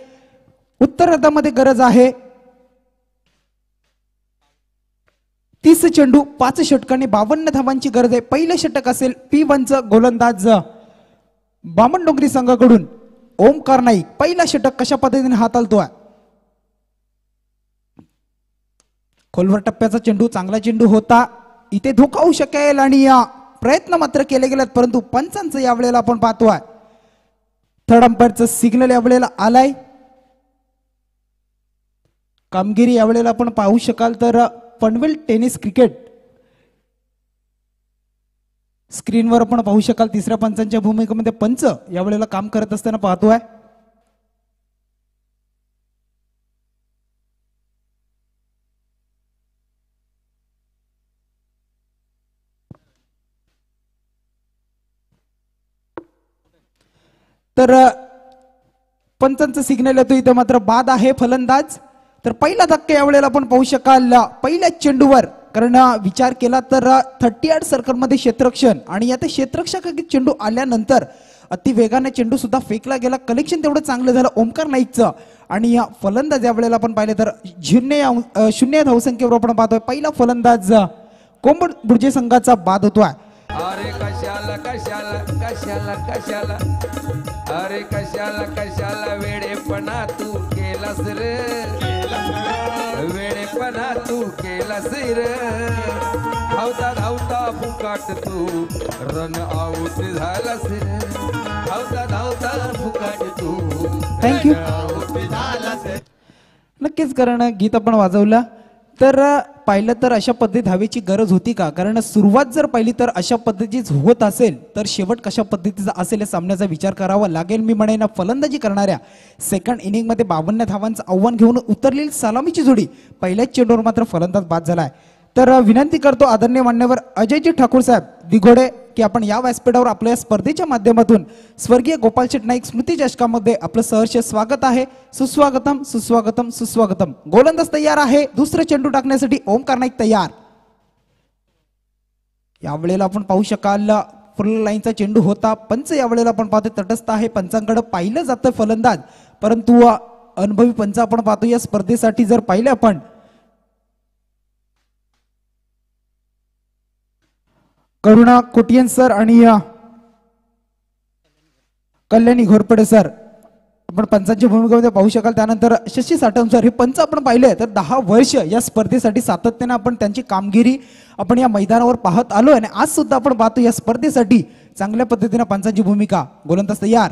उत्तरार्धामध्ये गरज आहे 30 चेंडू 5 षटकांनी 52 धावांची गरज आहे. पहिलं षटक असेल P1चं गोलंदाज बामणडोंगरी संघाकडून ओमकार नाईक. पहिला षटक कशा पद्धतीने हाताळतोय. खोलवर टप्प्याचा चेंडू, चांगला चेंडू होता. इथे धोका होऊ शकेल आणि प्रयत्न मात्र केले गेलेत, परंतु पंचांचं यावेळेला आपण पाहतोय थर्ड अंपायरचं सिग्नल यावेळेला आलाय. कामगिरी यावेळेला आपण पाहू शकाल तर पनवेल टेनिस क्रिकेट स्क्रीनवर आपण पाहू शकाल. 3ऱ्या पंचांच्या भूमिकेमध्ये पंच यावेळेला काम करत असताना पाहतोय. तर पंचांचं सिग्नल येतो. इथे मात्र बाद आहे फलंदाज. तर पहिला धक्का यावेळेला आपण पाहू शकाल पहिल्या चेंडूवर, कारण विचार केला तर 38 सर्कलमध्ये क्षेत्ररक्षण आणि आता क्षेत्ररक्षक चेंडू आल्यानंतर अति वेगाने चेंडू सुद्धा फेकला गेला. कलेक्शन तेवढं चांगलं झालं ओमकार नाईकचं. आणि या फलंदाज यावेळेला आपण पाहिले तर 0 धावसंख्येवर आपण पाहतोय. पहिला फलंदाज कोंबड बुर्जे संघाचा बाद होतोय. अरे कशाला कशाला कशाला कशाला, अरे कशाला कशाला वेडेपणा तू केलास रे, वेडेपणा तू केलास रे. धावता धावता फुकाट तू रन आऊट झालास रे, धावता धावता फुकाट तू थँक्यू. झालास. नक्कीच, कारण गीत आपण वाजवलं तर पाहिलं तर अशा पद्धती धावेची गरज होती का. कारण सुरुवात जर पाहिली तर अशा पद्धतीच होत असेल तर शेवट कशा पद्धतीचा असेल या सामन्याचा विचार करावा लागेल. मी म्हणेन फलंदाजी करणाऱ्या सेकंड इनिंगमध्ये 52 धावांचं आव्हान घेऊन उतरलेली सलामीची जोडी पहिल्याच चेंडूवर मात्र फलंदाज बाद झालाय. तर विनंती करतो आदरणीय मान्यवर अजयजी ठाकूर साहेब दिघोडे की आपण या व्यासपीठावर आपल्या स्पर्धेच्या माध्यमातून स्वर्गीय गोपालशेठ नाईक स्मृती चषकामध्ये आपलं सहर्ष स्वागत आहे. सुस्वागतम सुस्वागतम सुस्वागतम. गोलंदाज तयार आहे. दुसरं चेंडू टाकण्यासाठी ओमकार नाईक तयार. यावेळेला आपण पाहू शकाल फुल लाईनचा चेंडू होता. पंच यावेळेला आपण पाहतो तटस्थ आहे. पंचांकडे पाहिलं जातं फलंदाज, परंतु अनुभवी पंच आपण पाहतो या स्पर्धेसाठी जर पाहिलं आपण करुणा कोटियन सर आणि कल्याणी घोरपडे सर आपण पंचांच्या भूमिकेमध्ये पाहू शकाल. त्यानंतर शशी साठम सर हे पंच आपण पाहिले तर 10 वर्ष या स्पर्धेसाठी सातत्याने आपण त्यांची कामगिरी आपण या मैदानावर पाहत आलो आणि आज सुद्धा आपण पाहतो या स्पर्धेसाठी चांगल्या पद्धतीने पंचांची भूमिका. गोलंदाज तयार.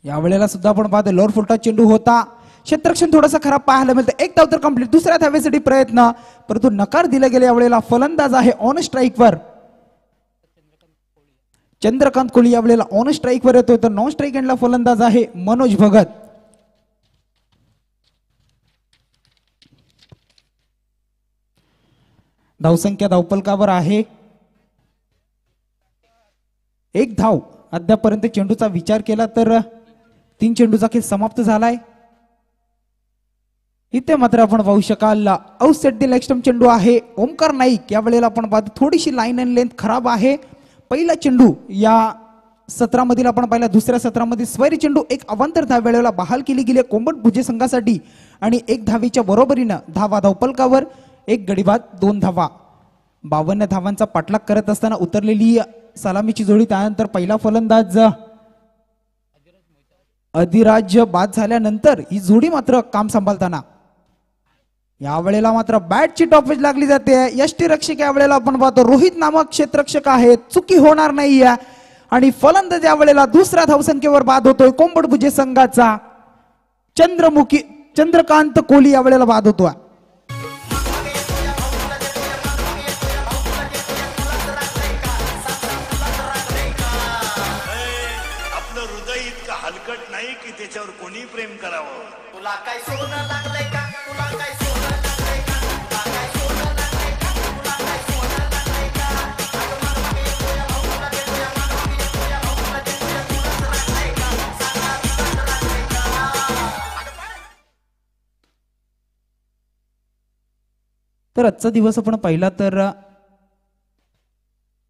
यावेळेला सुद्धा आपण पाहतो लोअर फुलटा चेंडू होता. क्षेत्ररक्षण थोडासा खराब पाहायला मिळतं. एक धाव तर कंप्लीट. दुसऱ्या धावेसाठी प्रयत्न, परंतु नकार दिला गेला. यावेळेला फलंदाज आहे ऑन स्ट्राईकवर चंद्रकांत कोहली. यावेळेला ऑन स्ट्राईकवर येतोय तर नॉन स्ट्राईक एंडला फलंदाज आहे मनोज भगत. धावसंख्या धावपलकावर आहे 1 धाव. अद्यापर्यंत चेंडूचा विचार केला तर 3 चेंडूचा खेळ समाप्त झालाय. इथे मात्र आपण पाहू शकाल आउटसेट द लेग स्टंप चेंडू आहे ओमकार नाईक. यावेळेला आपण पाहतो थोडीशी लाईन अँड लेंथ खराब आहे. पहिला चेंडू या सत्रामधील आपण पाहिला. दुसऱ्या सत्रामध्ये स्वैरी चेंडू एक अवांतर धाव वेळेला बहाल केली गेली कोंबड भुजे संघासाठी आणि 1 धावेच्या बरोबरीनं धावा धावपलकावर 1 गडी बाद 2 धावा. 52 धावांचा पाठलाग करत असताना उतरलेली सलामीची जोडी. त्यानंतर पहिला फलंदाज अधिराज बाद झाल्यानंतर ही जोडी मात्र काम सांभाळताना यावेळेला मात्र बॅटची टॉपेज लागली जाते. यष्टीरक्षक यावेळेला आपण पाहतो रोहित नामक क्षेत्ररक्षक आहे, चुकी होणार नाहीये आणि फलंदाज यावेळेला दुसऱ्या धावसंख्येवर बाद होतोय. कोंबडभुजे संघाचा चंद्रकांत कोहली यावेळेला बाद होतोय. आपलं हृदय इतकं हलकट नाही की त्याच्यावर कोणी प्रेम करावं. तुला काय सोनं लागलंय का? तुला काय सोनं लागलंय का? तुला काय सोनं लागलंय का? तुला काय सोनं लागलंय का? अगं मला देतोय भाऊला देतोय, मला देतोय भाऊला देतोय, तुलाच लागलंय का? सांगा तुलाच लागलंय का? तर आजचा दिवस आपण पाहिला तर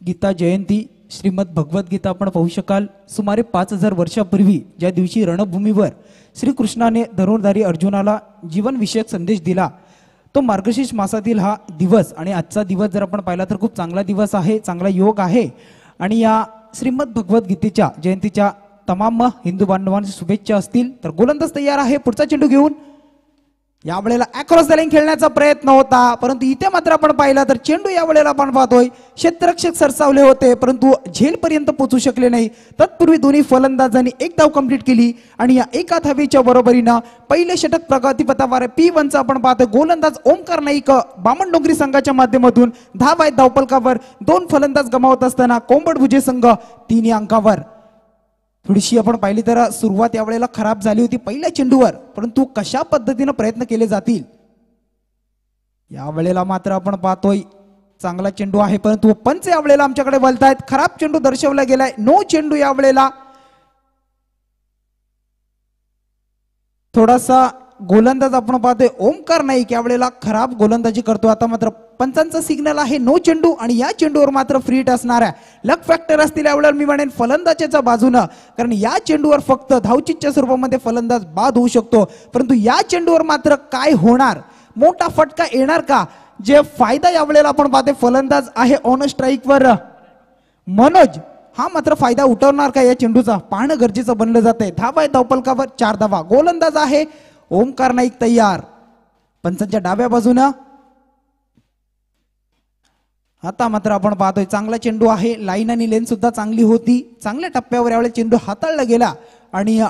गीता जयंती श्रीमद भगवद्गीता आपण पाहू शकाल. सुमारे 5000 वर्षापूर्वी ज्या दिवशी रणभूमीवर श्रीकृष्णाने धनुर्धारी अर्जुनाला जीवनविषयक संदेश दिला तो मार्गशीर्ष मासातील हा दिवस. आणि आजचा दिवस जर आपण पाहिला तर खूप चांगला दिवस आहे, चांगला योग आहे. आणि या श्रीमद भगवद्गीतेच्या जयंतीच्या तमाम हिंदू बांधवांची शुभेच्छा असतील. तर गोलंदाज तयार आहे पुढचा चेंडू घेऊन. यावेळेला अक्रॉस द लाईन खेळण्याचा प्रयत्न होता, परंतु इथे मात्र आपण पाहिला तर चेंडू यावेळेला आपण पाहतोय क्षेत्ररक्षक सरसावले होते परंतु झेल पर्यंत पोहोचू शकले नाही. तत्पूर्वी दोन्ही फलंदाजांनी एक धाव कंप्लीट केली आणि या एका धावेच्या बरोबरीनं पहिले षटक प्रगतीपथावर P1चा आपण पाहतोय. गोलंदाज ओमकार नाईक बामणडोंगरी संघाच्या माध्यमातून धाव आहेत धावपलकावर. 2 फलंदाज गमावत असताना कोंबडभुजे संघ 3 अंकावर. थोडीशी आपण पाहिली तर सुरुवात यावेळेला खराब झाली होती पहिल्या चेंडूवर, परंतु कशा पद्धतीने प्रयत्न केले जातील यावेळेला मात्र आपण पाहतोय चांगला चेंडू आहे परंतु पंच यावेळेला आमच्याकडे बोलतायत खराब चेंडू दर्शवला गेलाय. 9 चेंडू यावेळेला थोडासा गोलंदाज आपण पाहतोय ओमकार नाईक यावेळेला खराब गोलंदाजी करतो. आता मात्र पंचांचा सिग्नल आहे 9 चेंडू आणि या चेंडूवर मात्र फ्री हिट असणार आहे. लक फॅक्टर असतील यावेळेला मी म्हणेन फलंदाजाच्या बाजूनं, कारण या चेंडूवर फक्त धावचीच्या स्वरूपामध्ये फलंदाज बाद होऊ शकतो. परंतु या चेंडूवर मात्र काय होणार, मोठा फटका येणार का? जे फायदा यावेळेला आपण पाहतोय फलंदाज आहे ऑन स्ट्राईकवर मनोज, हा मात्र फायदा उठवणार का या चेंडूचा पाहणं गरजेचं बनलं जातंय. धावा आहे धावपलकावर 4 धावा. गोलंदाज आहे ओमकार नाईक तयार पंचांच्या डाव्या बाजूनं. आता मात्र आपण पाहतोय चांगला चेंडू आहे, लाईन आणि लेन सुद्धा चांगली होती. चांगल्या टप्प्यावर यावेळेला चेंडू हाताळला गेला आणि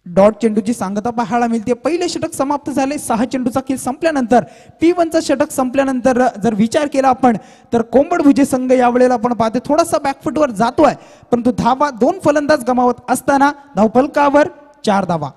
डॉट चेंडूची सांगता पाहायला मिळते. पहिले षटक समाप्त झाले. 6 चेंडूचा खेळ संपल्यानंतर P1चा षटक संपल्यानंतर जर विचार केला आपण तर कोंबडभुजे संघ यावेळेला आपण पाहतोय थोडासा बॅकफुटवर जातोय, परंतु धावा 2 फलंदाज गमावत असताना धावफलकावर 4 धावा.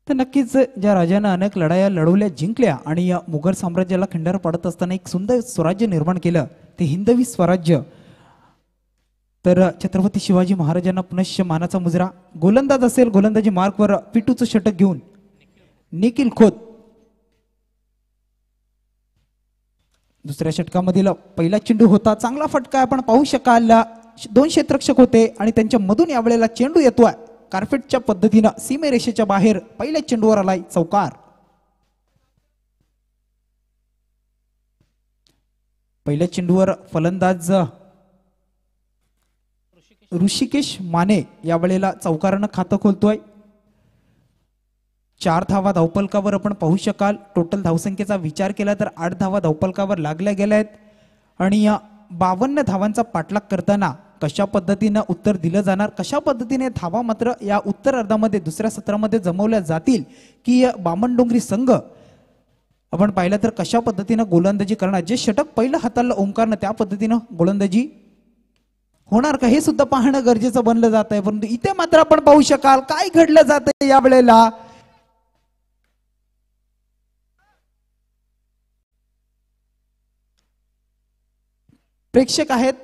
तर नक्कीच ज्या राजानं अनेक लढाया लढवल्या जिंकल्या आणि या मुघल साम्राज्याला खंडार पाडत असताना एक सुंदर स्वराज्य निर्माण केलं ते हिंदवी स्वराज्य. तर छत्रपती शिवाजी महाराजांना पुनश्च मानाचा मुजरा. गोलंदाज असेल गोलंदाजी मार्कवर P2चं षटक घेऊन निखिल खोत. दुसऱ्या षटकामधील पहिला चेंडू होता, चांगला फटका आपण पाहू शकाल. 2 क्षेत्ररक्षक होते आणि त्यांच्या मधून यावेळेला चेंडू येतोय कार्पेटच्या पद्धतीनं सीमेरेषेच्या बाहेर. पहिल्या चेंडूवर आलाय चौकार. पहिल्या चेंडूवर फलंदाज ऋषिकेश माने यावेळेला चौकारानं खातं खोलतोय. 4 धावा धावपलकावर आपण पाहू शकाल. टोटल धावसंख्येचा विचार केला तर 8 धावा धावपलकावर लागल्या गेल्या आहेत आणि या 52 धावांचा पाठलाग करताना कशा पद्धतीनं उत्तर दिलं जाणार, कशा पद्धतीने धावा मात्र या उत्तर अर्धामध्ये दुसऱ्या सत्रामध्ये जमवल्या जातील की बामणडोंगरी संघ आपण पाहिलं तर कशा पद्धतीनं गोलंदाजी करणार, जे षटक पहिलं हाताळलं ओंकारनं त्या पद्धतीनं गोलंदाजी होणार का हे सुद्धा पाहणं गरजेचं बनलं जात आहे. परंतु इथे मात्र आपण पाहू शकाल काय घडलं जातंय या वेळेला. प्रेक्षक आहेत,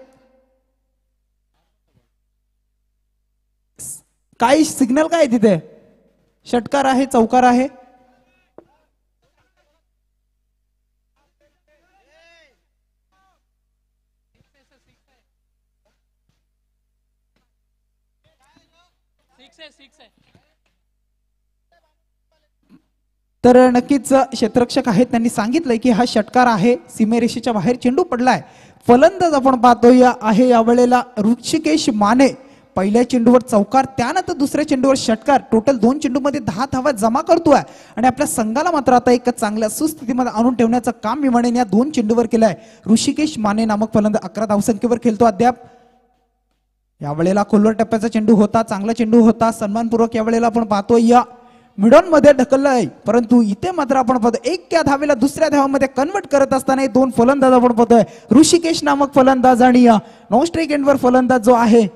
काय सिग्नल काय तिथे, षटकार आहे चौकार आहे, तर नक्कीच क्षेत्ररक्षक आहेत त्यांनी सांगितलंय की हा षटकार आहे, सीमेरेषेच्या बाहेर चेंडू पडलाय. फलंदाज आपण पाहतोय आहे यावेळेला ऋषिकेश माने. पहिल्या चेंडूवर चौकार, त्यानंतर दुसऱ्या चेंडूवर षटकार. टोटल 2 चेंडूमध्ये 10 धावा जमा करतोय आणि आपल्या संघाला मात्र आता एक चांगल्या सुस्थितीमध्ये आणून ठेवण्याचं काम मी म्हणेन या 2 चेंडूवर केलंय. ऋषिकेश माने नामक फलंदाज 11 धावसंख्येवर खेळतो अद्याप. यावेळेला खोलवर टप्प्याचा चेंडू होता, चांगला चेंडू होता, सन्मानपूर्वक यावेळेला आपण पाहतोय या मिडॉन मध्ये ढकललंय. परंतु इथे मात्र आपण पाहतो एका धावेला दुसऱ्या धावामध्ये कन्वर्ट करत असताना 2 फलंदाज आपण पाहतोय, ऋषिकेश नामक फलंदाज आणि नॉन स्ट्राईक एंडवर फलंदाज जो आहे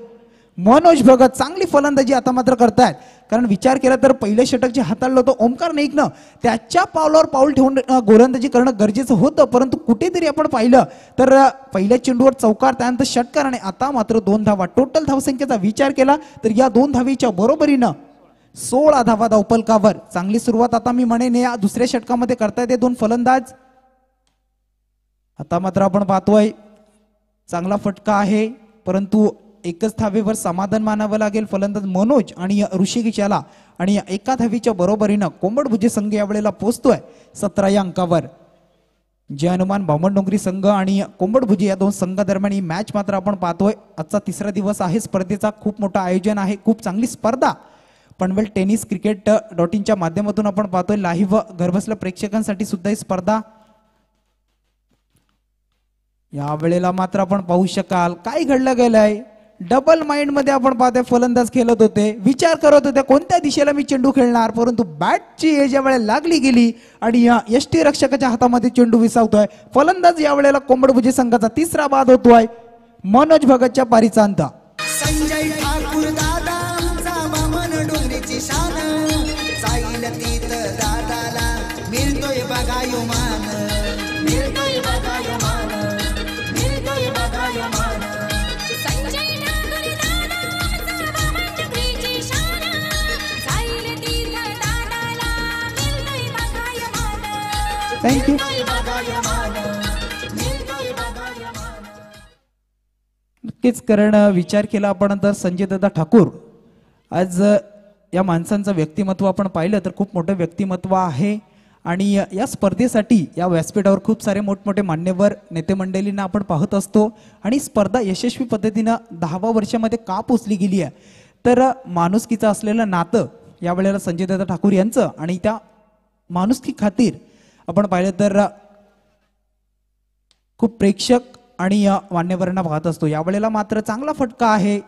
मनोज भगत. चांगली फलंदाजी आता मात्र करतायत, कारण विचार केला तर पहिले षटक जे हाताळलं होतं ओंकार नाईकनं त्याच्या पावलावर पाऊल ठेवून गोलंदाजी करणं गरजेचं होतं. परंतु कुठेतरी आपण पाहिलं तर पहिल्या चेंडूवर चौकार, त्यानंतर षटकार आणि आता मात्र 2 धावा. टोटल धावसंख्येचा विचार केला तर या 2 धावेच्या बरोबरीनं 16 धावा धावपलकावर. चांगली सुरुवात आता मी म्हणेन या दुसऱ्या षटकामध्ये करतायत 2 फलंदाज. आता मात्र आपण पाहतोय चांगला फटका आहे, परंतु एकच धावेवर समाधान मानावं लागेल फलंदाज मनोज आणि ऋषिकेश याला. आणि एका धावेच्या बरोबरीनं कोंबडभुजे संघ यावेळेला पोहोचतोय 17 या अंकावर. जे अनुमान बामणडोंगरी संघ आणि कोंबडभुजे या 2 संघादरम्यान ही मॅच मात्र आपण पाहतोय. आजचा 3रा दिवस आहे स्पर्धेचा. खूप मोठं आयोजन आहे, खूप चांगली स्पर्धा पनवेल टेनिस क्रिकेट .इन माध्यमातून आपण पाहतोय. लाईव्ह घरबसल्या प्रेक्षकांसाठी सुद्धा ही स्पर्धा. या वेळेला मात्र आपण पाहू शकाल काय घडलं गेलंय. डबल माइंड मध्ये आपण पाहतोय फलंदाज खेळत होते, विचार करत होते कोणत्या दिशेला मी चेंडू खेळणार, परंतु बॅटची एज या वेळेला लागली गेली आणि या यष्टी रक्षकाच्या हातामध्ये चेंडू विसावतोय. फलंदाज या वेळेला कोंबडभुजे संघाचा 3रा बाद होतोय मनोज भगतच्या पारीचा अंत. संजय ठाकूर दादांचा बामण डोंगरीची शान, जाईल तीत दादाला मिळतोय बघायो मान, मिळतोय बघायो मान, मिळतोय बघायो मान. संजय ठाकूर दादांचा बामण डोंगरीची शान, जाईल तीत दादाला मिळतोय बघायो मान. थँक्यू. नक्कीच, कारण विचार केला आपण तर संजय दादा ठाकूर आज या माणसांचं व्यक्तिमत्व आपण पाहिलं तर खूप मोठं व्यक्तिमत्व आहे आणि या स्पर्धेसाठी या व्यासपीठावर खूप सारे मोठमोठे मान्यवर नेते मंडळींना आपण पाहत असतो आणि स्पर्धा यशस्वी पद्धतीनं 10व्या वर्षामध्ये का पोचली गेली आहे तर माणुसकीचं असलेलं नातं यावेळेला संजय दादा ठाकूर यांचं आणि त्या माणुसकी खातीर आपण पाहिलं तर खूप प्रेक्षक आणि मान्यवरांना पाहत असतो. यावेळेला मात्र चांगला फटका आहे,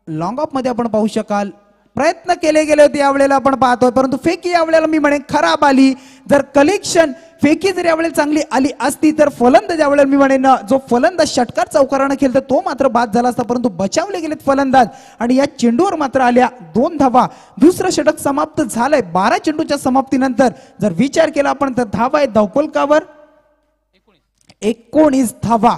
लॉंग ऑफ मध्ये आपण पाहू शकाल. प्रयत्न केले गेले होते यावेळेला आपण पाहतोय, परंतु फेकी यावेळेला मी म्हणेन खराब आली. जर कलेक्शन फेकी जर यावेळेला चांगली आली असती तर फलंदाज यावेळेला मी म्हणेन जो फलंदाज षटकार चौकारानं खेळतो तो मात्र बाद झाला असता, परंतु बचावले गेलेत फलंदाज आणि या चेंडूवर मात्र आल्या 2 धावा. दुसरं षटक समाप्त झालंय 12 चेंडूच्या समाप्तीनंतर. जर विचार केला आपण तर धावा आहेत धावपलकावर 19 धावा.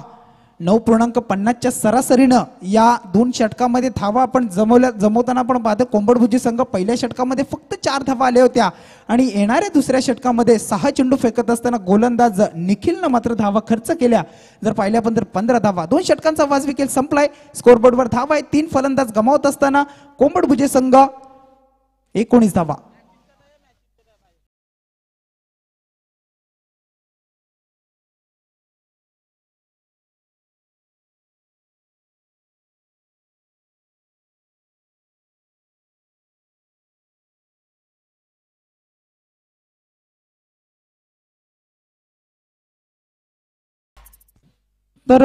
9.50च्या सरासरीनं या 2 षटकामध्ये धावा आपण जमवताना आपण पाहतो. कोंबडभुजी संघ पहिल्या षटकामध्ये फक्त 4 धावा आल्या होत्या आणि येणाऱ्या दुसऱ्या षटकामध्ये 6 चेंडू फेकत असताना गोलंदाज निखिलनं मात्र धावा खर्च केल्या. जर पाहिल्या आपण तर 15 धावा. 2 षटकांचा वाजवी खेळ संपलाय. स्कोरबोर्डवर धावा आहे 3 फलंदाज गमावत असताना कोंबडभुजे संघ 19 धावा. तर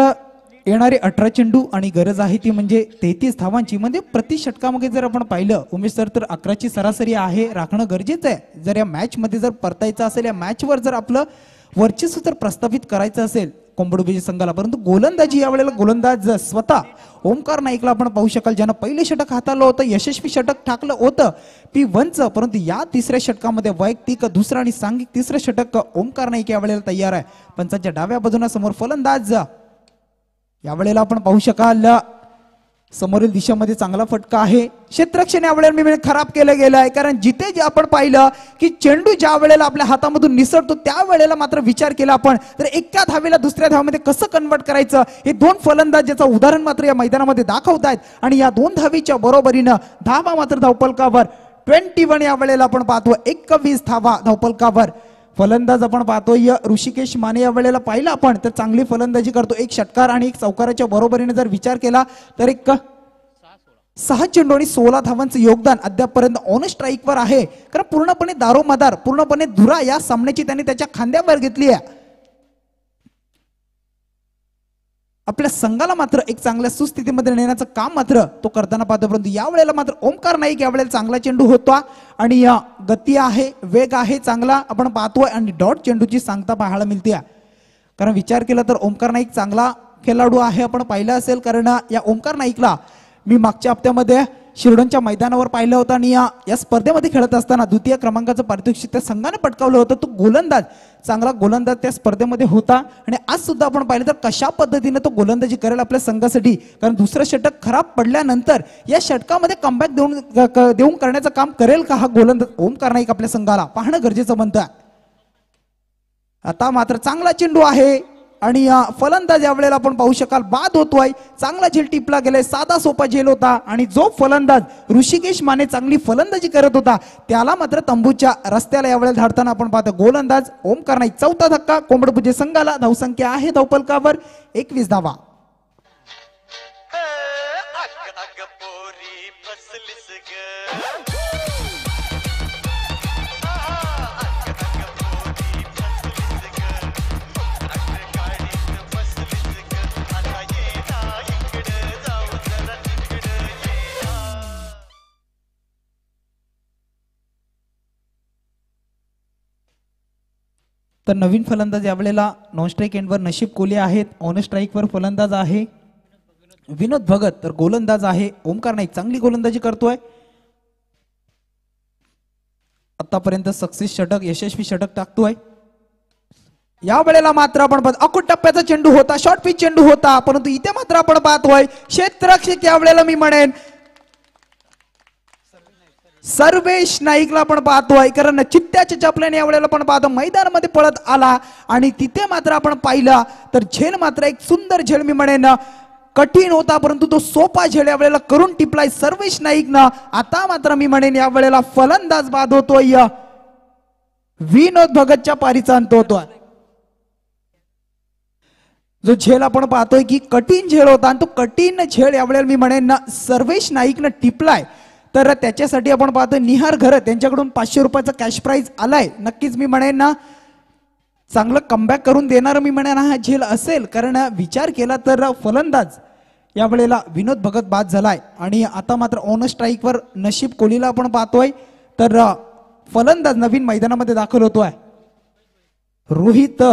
येणारे 18 चेंडू आणि गरज आहे ती म्हणजे 33 धावांची. म्हणजे प्रति षटकामध्ये जर आपण पाहिलं उमेश सर तर 11ची सरासरी आहे, राखणं गरजेचं आहे. जर या मॅच मध्ये जर परतायचं असेल, या मॅचवर जर आपलं वर्चस्व जर प्रस्थापित करायचं असेल कोंबडूबेजी संघाला. परंतु गोलंदाजी यावेळेला गोलंदाज स्वतः ओमकार नाईकला आपण पाहू शकाल, ज्यानं पहिले षटक हाताळलं होतं, यशस्वी षटक टाकलं होतं P1चं. परंतु या तिसऱ्या षटकामध्ये वैयक्तिक दुसरं आणि सांघिक तिसरं षटक ओमकार नाईक यावेळेला तयार आहे. पंचांच्या डाव्या बाजूला समोर फलंदाज यावेळेला आपण पाहू शकाल समोरील दिशेमध्ये चांगला फटका आहे. क्षेत्ररक्षण यावेळेला मी खराब केलं गेलं आहे, कारण जिथे जे आपण पाहिलं की चेंडू ज्या वेळेला आपल्या हातामधून निसटतो त्यावेळेला मात्र विचार केला आपण तर एका धावेला दुसऱ्या धावेमध्ये कसं कन्वर्ट करायचं. हे दोन फलंदाज ज्याचं उदाहरण मात्र या मैदानामध्ये दाखवत आहेत. आणि या 2 धावेच्या बरोबरीनं धावा मात्र धावपलकावर 21 या वेळेला आपण पाहतो. 21 धावा धावपलकावर. फलंदाज आपण पाहतोय ऋषिकेश माने या वेळेला पाहिलं आपण तर चांगली फलंदाजी करतो. 1 षटकार आणि 1 चौकाराच्या बरोबरीने जर विचार केला तर एक 6 चेंडू आणि 16 धावांचं योगदान अद्यापपर्यंत ऑन स्ट्राईकवर आहे. कारण पूर्णपणे दारोमदार, पूर्णपणे धुरा या सामन्याची त्यांनी त्याच्या खांद्यावर घेतली आहे. आपल्या संघाला मात्र एक चांगल्या सुस्थितीमध्ये नेण्याचं काम मात्र तो करताना पाहतो. परंतु यावेळेला मात्र ओमकार नाईक यावेळेला चांगला चेंडू होता आणि गती आहे, वेग आहे चांगला आपण पाहतोय आणि डॉट चेंडूची सांगता पाहायला मिळते. कारण विचार केला तर ओमकार नाईक चांगला खेळाडू आहे, आपण पाहिलं असेल. कारण या ओमकार नाईकला मी मागच्या हप्त्यामध्ये शिरडोनच्या मैदानावर पाहिलं होतं आणि या स्पर्धेमध्ये खेळत असताना 2य क्रमांकाचं पारितोषिक त्या संघाने पटकावलं होतं. तो गोलंदाज, चांगला गोलंदाज त्या स्पर्धेमध्ये होता आणि आज सुद्धा आपण पाहिलं तर कशा पद्धतीने तो गोलंदाजी करेल आपल्या संघासाठी. कारण दुसरं षटक खराब पडल्यानंतर या षटकामध्ये कमबॅक देऊन करण्याचं काम करेल का हा गोलंदाज ओमकार नाईक आपल्या संघाला पाहणं गरजेचं बनतं. आता मात्र चांगला चेंडू आहे आणि फलंदाज यावेळेला आपण पाहू शकाल बाद होतोय. चांगला झेल टिपला गेलाय, साधा सोपा झेल होता आणि जो फलंदाज ऋषिकेश माने चांगली फलंदाजी करत होता त्याला मात्र तंबूच्या रस्त्याला यावेळेला धाडताना आपण पाहतो. गोलंदाज ओमकार नाईक. 4था धक्का कोंबडभुजे संघाला. धावसंख्या आहे धावपलकावर 21 धावा. अग पोरी फसलीस ग तर नवीन फलंदाज यावेळेला नॉन स्ट्राईक एंडवर नशीब कोले आहेत. ऑन स्ट्राईकवर फलंदाज आहे विनोद भगत, तर गोलंदाज आहे ओमकार नाईक. चांगली गोलंदाजी करतोय. आतापर्यंत सक्सेस षटक, यशस्वी षटक टाकतोय. या वेळेला मात्र आपण अकुट टप्प्याचा चेंडू होता, शॉर्ट पिच चेंडू होता. परंतु इथे मात्र आपण पाहतोय क्षेत्ररक्षक यावेळेला मी म्हणेन सर्वेश नाईकला आपण पाहतोय. कारण चित्त्याच्या चपल्याने यावेळेला आपण पाहतो मैदानामध्ये पळत आला आणि तिथे मात्र आपण पाहिला तर झेल मात्र एक सुंदर झेल मी म्हणेन कठीण होता, परंतु तो सोपा झेल यावेळेला करून टिपलाय सर्वेश नाईकनं. आता मात्र मी म्हणेन यावेळेला फलंदाज बाद होतोय विनोद भगतच्या पारीचा अंत होतोय. जो झेल आपण पाहतोय की कठीण झेल होता आणि तो कठीण झेल यावेळेला मी म्हणेन सर्वेश नाईकनं टिपलाय. तर त्याच्यासाठी आपण पाहतोय निहार घरत यांच्याकडून 500 रुपयाचा कॅश प्राइज आलाय. नक्कीच मी म्हणेन ना चांगलं कमबॅक करून देणार मी म्हणेन हा झेल असेल. कारण विचार केला तर फलंदाज यावेळेला विनोद भगत बाद झालाय आणि आता मात्र ऑन स्ट्राईकवर नशीब कोहलीला आपण पाहतोय. तर फलंदाज नवीन मैदानामध्ये दाखल होतोय रोहित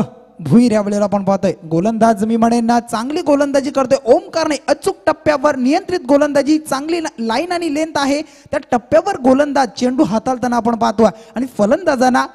भुईर. यावेळेला आपण पाहतोय गोलंदाज मी म्हणेन ना चांगली गोलंदाजी करतोय ओमकार नाईक. अचूक टप्प्यावर नियंत्रित गोलंदाजी, चांगली लाईन आणि लेंथ आहे त्या टप्प्यावर गोलंदाज चेंडू हाताळताना आपण पाहतोय आणि फलंदाजांना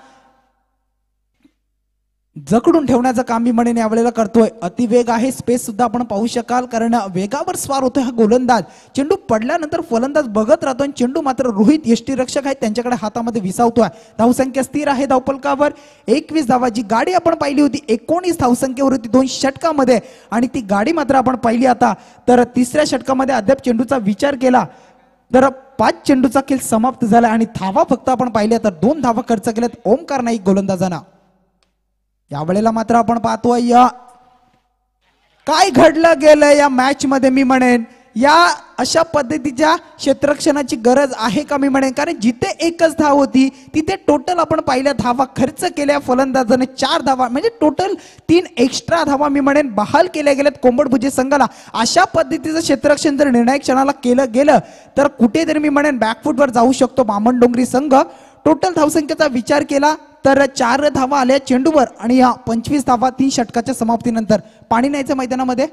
जकडून ठेवण्याचं काम मी म्हणेन यावेळेला करतोय. अतिवेग आहे, स्पेस सुद्धा आपण पाहू शकाल कारण वेगावर स्वार होतोय हा गोलंदाज. चेंडू पडल्यानंतर फलंदाज बघत राहतोय आणि चेंडू मात्र रोहित यष्टीरक्षक आहेत त्यांच्याकडे हातामध्ये विसावतोय. धावसंख्या स्थिर आहे धावपलकावर 21 धावा. जी गाडी आपण पाहिली होती 19 धावसंख्येवर होती 2 षटकामध्ये आणि ती गाडी मात्र आपण पाहिली आता तर तिसऱ्या षटकामध्ये अद्याप चेंडूचा विचार केला तर 5 चेंडूचा खेळ समाप्त झाला आणि धावा फक्त आपण पाहिल्या तर 2 धावा खर्च केल्यात ओमकार नाईक गोलंदाजांना. यावेळेला मात्र आपण पाहतोय काय घडलं गेलं या मॅच मध्ये मी म्हणेन या अशा पद्धतीच्या क्षेत्ररक्षणाची गरज आहे का मी म्हणेन, कारण जिथे एकच धाव होती तिथे टोटल आपण पाहिल्या धावा खर्च केल्या फलंदाजाने 4 धावा, म्हणजे टोटल 3 एक्स्ट्रा धावा मी म्हणेन बहाल केल्या गेल्यात कोंबडभुजे संघाला. अशा पद्धतीचं क्षेत्ररक्षण जर निर्णायक क्षणाला केलं गेलं तर कुठेतरी मी म्हणेन बॅकफुटवर जाऊ शकतो बामणडोंगरी संघ. टोटल धावसंख्येचा विचार केला तर 4 धावा आल्या चेंडूवर आणि या 25 धावा 3 षटकाच्या समाप्तीनंतर. पाणी न्यायचं मैदानामध्ये.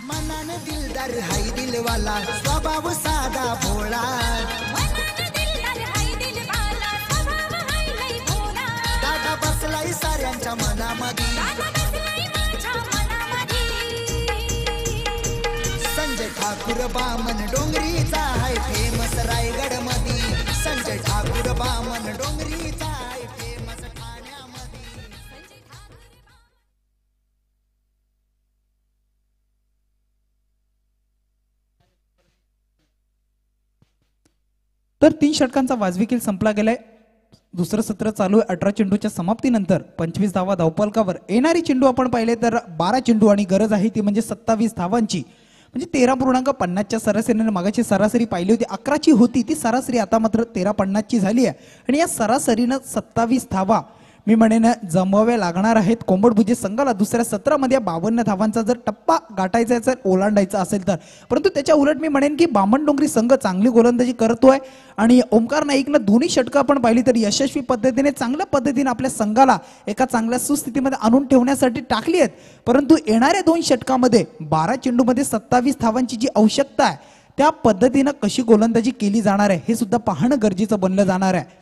मनाने दिलदार हाय दिलवाला स्वभाव साधा भोळा दादा बसलाय साऱ्यांच्या मनामध्ये संजय ठाकूर बामन डोंगरीचा हाय फेमस रायगड मध्ये संजय ठाकूर बामन डोंगरीचा हाय फेमस ठाण्यामध्ये. तर 3 षटकांचा वाजवी खेळ संपला गेलाय. दुसरं सत्र चालू आहे. 18 चेंडूच्या समाप्तीनंतर 25 धावा धावफलकावर. येणारी चेंडू आपण पाहिले तर 12 चेंडू आणि गरज आहे ती म्हणजे 27 धावांची, म्हणजे 13.50च्या सरासरीने मागाची सरासरी पाहिली होती 11ची होती ती सरासरी आता मात्र 13.50ची झाली आहे. आणि या सरासरीनं 27 धावा मी म्हणेन जमवाव्या लागणार आहेत कोंबडभुजे संघाला दुसऱ्या सत्रामध्ये 52 धावांचा जर टप्पा गाठायचा असेल ओलांडायचा असेल तर. परंतु त्याच्या उलट मी म्हणेन की बामणडोंगरी संघ चांगली गोलंदाजी करतोय आणि ओमकार नाईकनं दोन्ही षटकं आपण पाहिली तर यशस्वी पद्धतीने चांगल्या पद्धतीने आपल्या संघाला एका चांगल्या सुस्थितीमध्ये आणून ठेवण्यासाठी टाकली आहेत. परंतु येणाऱ्या 2 षटकामध्ये 12 चेंडूमध्ये 27 धावांची जी आवश्यकता आहे त्या पद्धतीनं कशी गोलंदाजी केली जाणार आहे हे सुद्धा पाहणं गरजेचं बनलं जाणार आहे.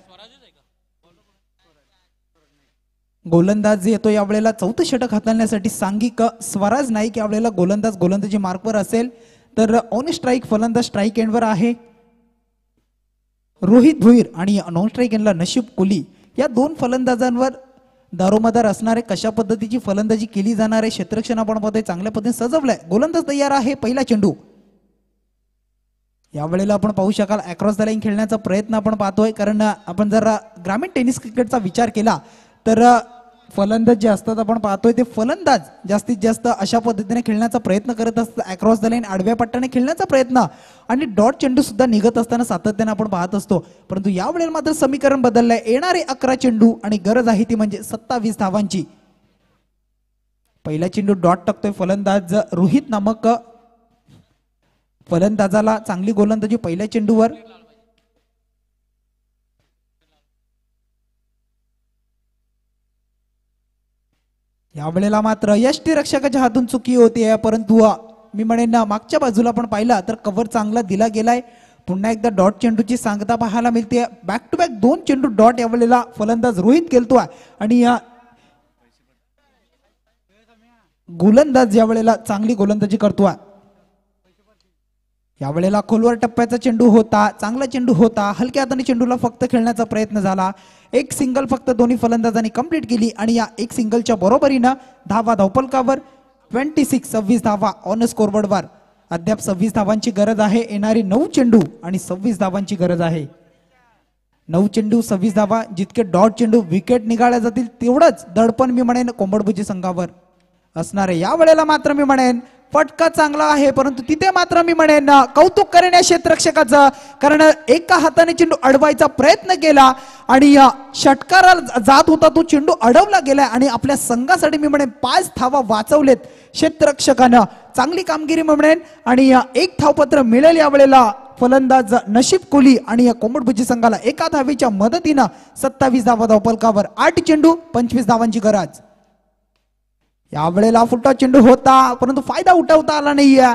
गोलंदाज येतो यावेळेला 4थं षटक हाताळण्यासाठी सांघिक स्वराज नाईक यावेळेला गोलंदाजी मार्कवर असेल तर ऑन स्ट्राईक फलंदाज स्ट्राईक एंडवर आहे रोहित भुईर आणि नॉन स्ट्राईक एंडला नशीब कोली. या 2 फलंदाजांवर दारोमदार असणारे कशा पद्धतीची फलंदाजी केली जाणार आहे. क्षेत्ररक्षण आपण पाहतोय चांगल्या पद्धतीने सजवलंय. गोलंदाज तयार आहे. पहिला चेंडू यावेळेला आपण पाहू शकाल अक्रॉस द लाईन खेळण्याचा प्रयत्न आपण पाहतोय, कारण आपण जर ग्रामीण टेनिस क्रिकेटचा विचार केला तर फलंदाज जे असतात आपण पाहतोय ते फलंदाज जास्तीत जास्त अशा पद्धतीने खेळण्याचा प्रयत्न करत असतात. अक्रॉस द लाईन आडव्या पट्ट्याने खेळण्याचा प्रयत्न आणि डॉट चेंडू सुद्धा निघत असताना सातत्याने आपण पाहत असतो. परंतु यावेळेला मात्र समीकरण बदललंय. येणारे 11 चेंडू आणि गरज आहे ती म्हणजे 27 धावांची. पहिला चेंडू डॉट टाकतोय फलंदाज रोहित नामक फलंदाजाला चांगली गोलंदाजी पहिल्या चेंडूवर. यावेळेला मात्र यष्टीरक्षकाच्या हातून चुकी होती, परंतु मी म्हणेन मागच्या बाजूला पण पाहिला तर कव्हर चांगला दिला गेलाय. पुन्हा एकदा डॉट चेंडूची सांगता पाहायला मिळते. बॅक टू बॅक 2 चेंडू डॉट यावेळेला फलंदाज रोहित खेळतोय आणि या गोलंदाज यावेळेला चांगली गोलंदाजी करतोय. यावेळेला खोलवर टप्प्याचा चेंडू होता, चांगला चेंडू होता. हलक्या हाताने चेंडूला फक्त खेळण्याचा प्रयत्न झाला. एक सिंगल फक्त दोन्ही फलंदाजांनी कंप्लीट केली आणि या एक सिंगलच्या बरोबरीनं धावा धावफलकावर 26 धावा ऑन स्कोरबोर्डवर. अद्याप 26 धावांची गरज आहे. येणारी 9 चेंडू आणि 26 धावांची गरज आहे. 9 चेंडू 26 धावा. जितके डॉट चेंडू विकेट निघाल्या जातील तेवढंच दडपण मी म्हणेन कोंबडभुजे संघावर असणार आहे. यावेळेला मात्र मी म्हणेन फटका चांगला आहे, परंतु तिथे मात्र मी म्हणेन कौतुक करेन या क्षेत्ररक्षकाचं, कारण एका हाताने चेंडू अडवायचा प्रयत्न केला आणि षटकाराला जात होता तो चेंडू अडवला गेला आणि आपल्या संघासाठी मी म्हणेन 5 धावा वाचवलेत क्षेत्ररक्षकानं. चांगली कामगिरी म्हणेन आणि 1 धावपत्र मिळेल यावेळेला फलंदाज नशीब कोली आणि या कोंबडभुजे संघाला एका धावेच्या मदतीनं 27 धावा धावफलकावर. 8 चेंडू 25 धावांची गरज. यावेळेला फुटा चेंडू होता परंतु फायदा उठवता आला नाहीये.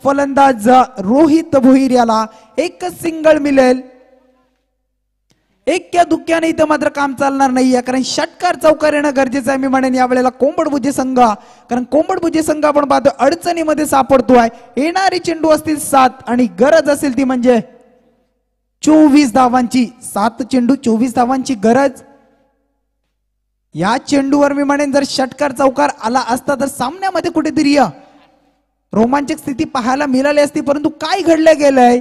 फलंदाज रोहित भोईर याला एक सिंगल मिळेल. एक्या दुक्क्याने इथं मात्र काम चालणार नाहीये, कारण षटकार चौकार येणं गरजेचं आहे मी म्हणेन यावेळेला कोंबडभुजे संघ, कारण कोंबडभुजे संघ आपण पाहतो अडचणीमध्ये सापडतोय. येणारी चेंडू असतील 7 आणि गरज असेल ती म्हणजे 24 धावांची. 7 चेंडू 24 धावांची गरज. या चेंडूवर मी म्हणेन जर षटकार चौकार आला असता तर सामन्यामध्ये कुठेतरी रोमांचक स्थिती पाहायला मिळाली असती, परंतु काय घडलं गेलंय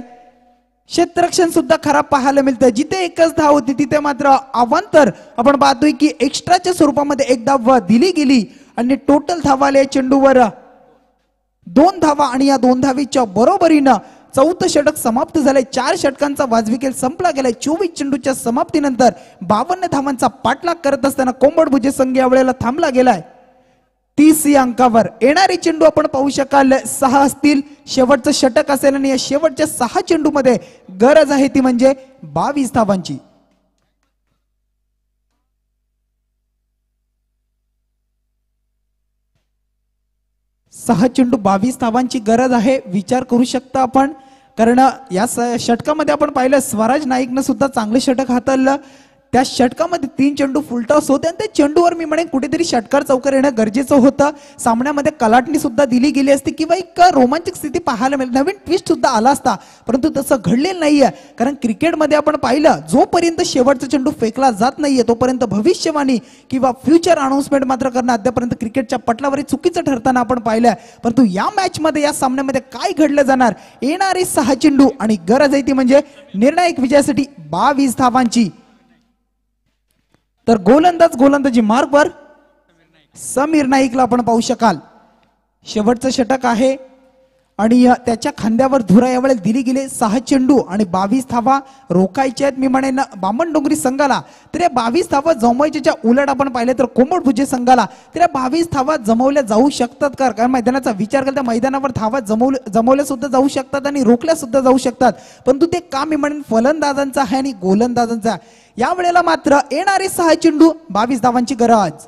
क्षेत्ररक्षण सुद्धा खराब पाहायला मिळतं. जिथे एकच धाव होती तिथे मात्र अवांतर आपण पाहतोय की एक्स्ट्राच्या स्वरूपामध्ये एक धाव दिली गेली आणि टोटल धावा आल्या चेंडूवर 2 धावा आणि या 2 धावीच्या बरोबरीनं चौथं षटक समाप्त झालंय. 4 षटकांचा वाजवी खेळ संपला गेलाय. 24 चेंडूच्या समाप्तीनंतर 52 धावांचा पाठलाग करत असताना कोंबडभुजे संघ या वेळेला थांबला गेलाय 30 या अंकावर. येणारे चेंडू आपण पाहू शकाल 6 असतील. शेवटचं षटक असेल आणि या शेवटच्या 6 चेंडू मध्ये गरज आहे ती म्हणजे 22 धावांची. सहा चेंडू 22 धावांची गरज आहे. विचार करू शकता आपण, कारण या षटकामध्ये आपण पाहिलं स्वराज नाईकनं सुद्धा चांगले षटक हाताळलं. त्या षटकामध्ये 3 चेंडू फुलटॉस होते आणि त्या चेंडूवर मी म्हणेन कुठेतरी षटकार चौकार येणं गरजेचं होतं. सामन्यामध्ये कलाटणी सुद्धा दिली गेली असती किंवा एक रोमांचक स्थिती पाहायला मिळेल, नवीन ट्विस्ट सुद्धा आला असता, परंतु तसं घडलेलं नाहीये. कारण क्रिकेटमध्ये आपण पाहिलं जोपर्यंत शेवटचा चेंडू फेकला जात नाहीये तोपर्यंत भविष्यवाणी किंवा फ्युचर अनाउन्समेंट मात्र करणं अद्यापर्यंत क्रिकेटच्या पटलावर चुकीचं ठरताना आपण पाहिलंय. परंतु या मॅच मध्ये या सामन्यामध्ये काय घडलं जाणार, येणारे 6 चेंडू आणि गरज आहे ती म्हणजे निर्णायक विजयासाठी 22 धावांची. तर गोलंदाजी मार्गवर समीर नाईकला आपण पाहू शकाल. शेवटचं षटक आहे आणि त्याच्या खांद्यावर धुरा यावेळेला दिली गेली. 6 चेंडू आणि 22 धावा रोखायच्या आहेत मी म्हणेन बामणडोंगरी संघाला. तर या 22 धावा जमवायच्या उलट आपण पाहिले तर कोंबडभुजे संघाला तर या 22 धावा जमवल्या जाऊ शकतात का, कारण मैदानाचा विचार केला तर मैदानावर धावा जमवल्या सुद्धा जाऊ शकतात आणि रोखल्या सुद्धा जाऊ शकतात. परंतु ते काम मी म्हणेन फलंदाजांचा आहे आणि गोलंदाजांचा. या वेळेला मात्र येणारे 6 चेंडू 22 धावांची गरज.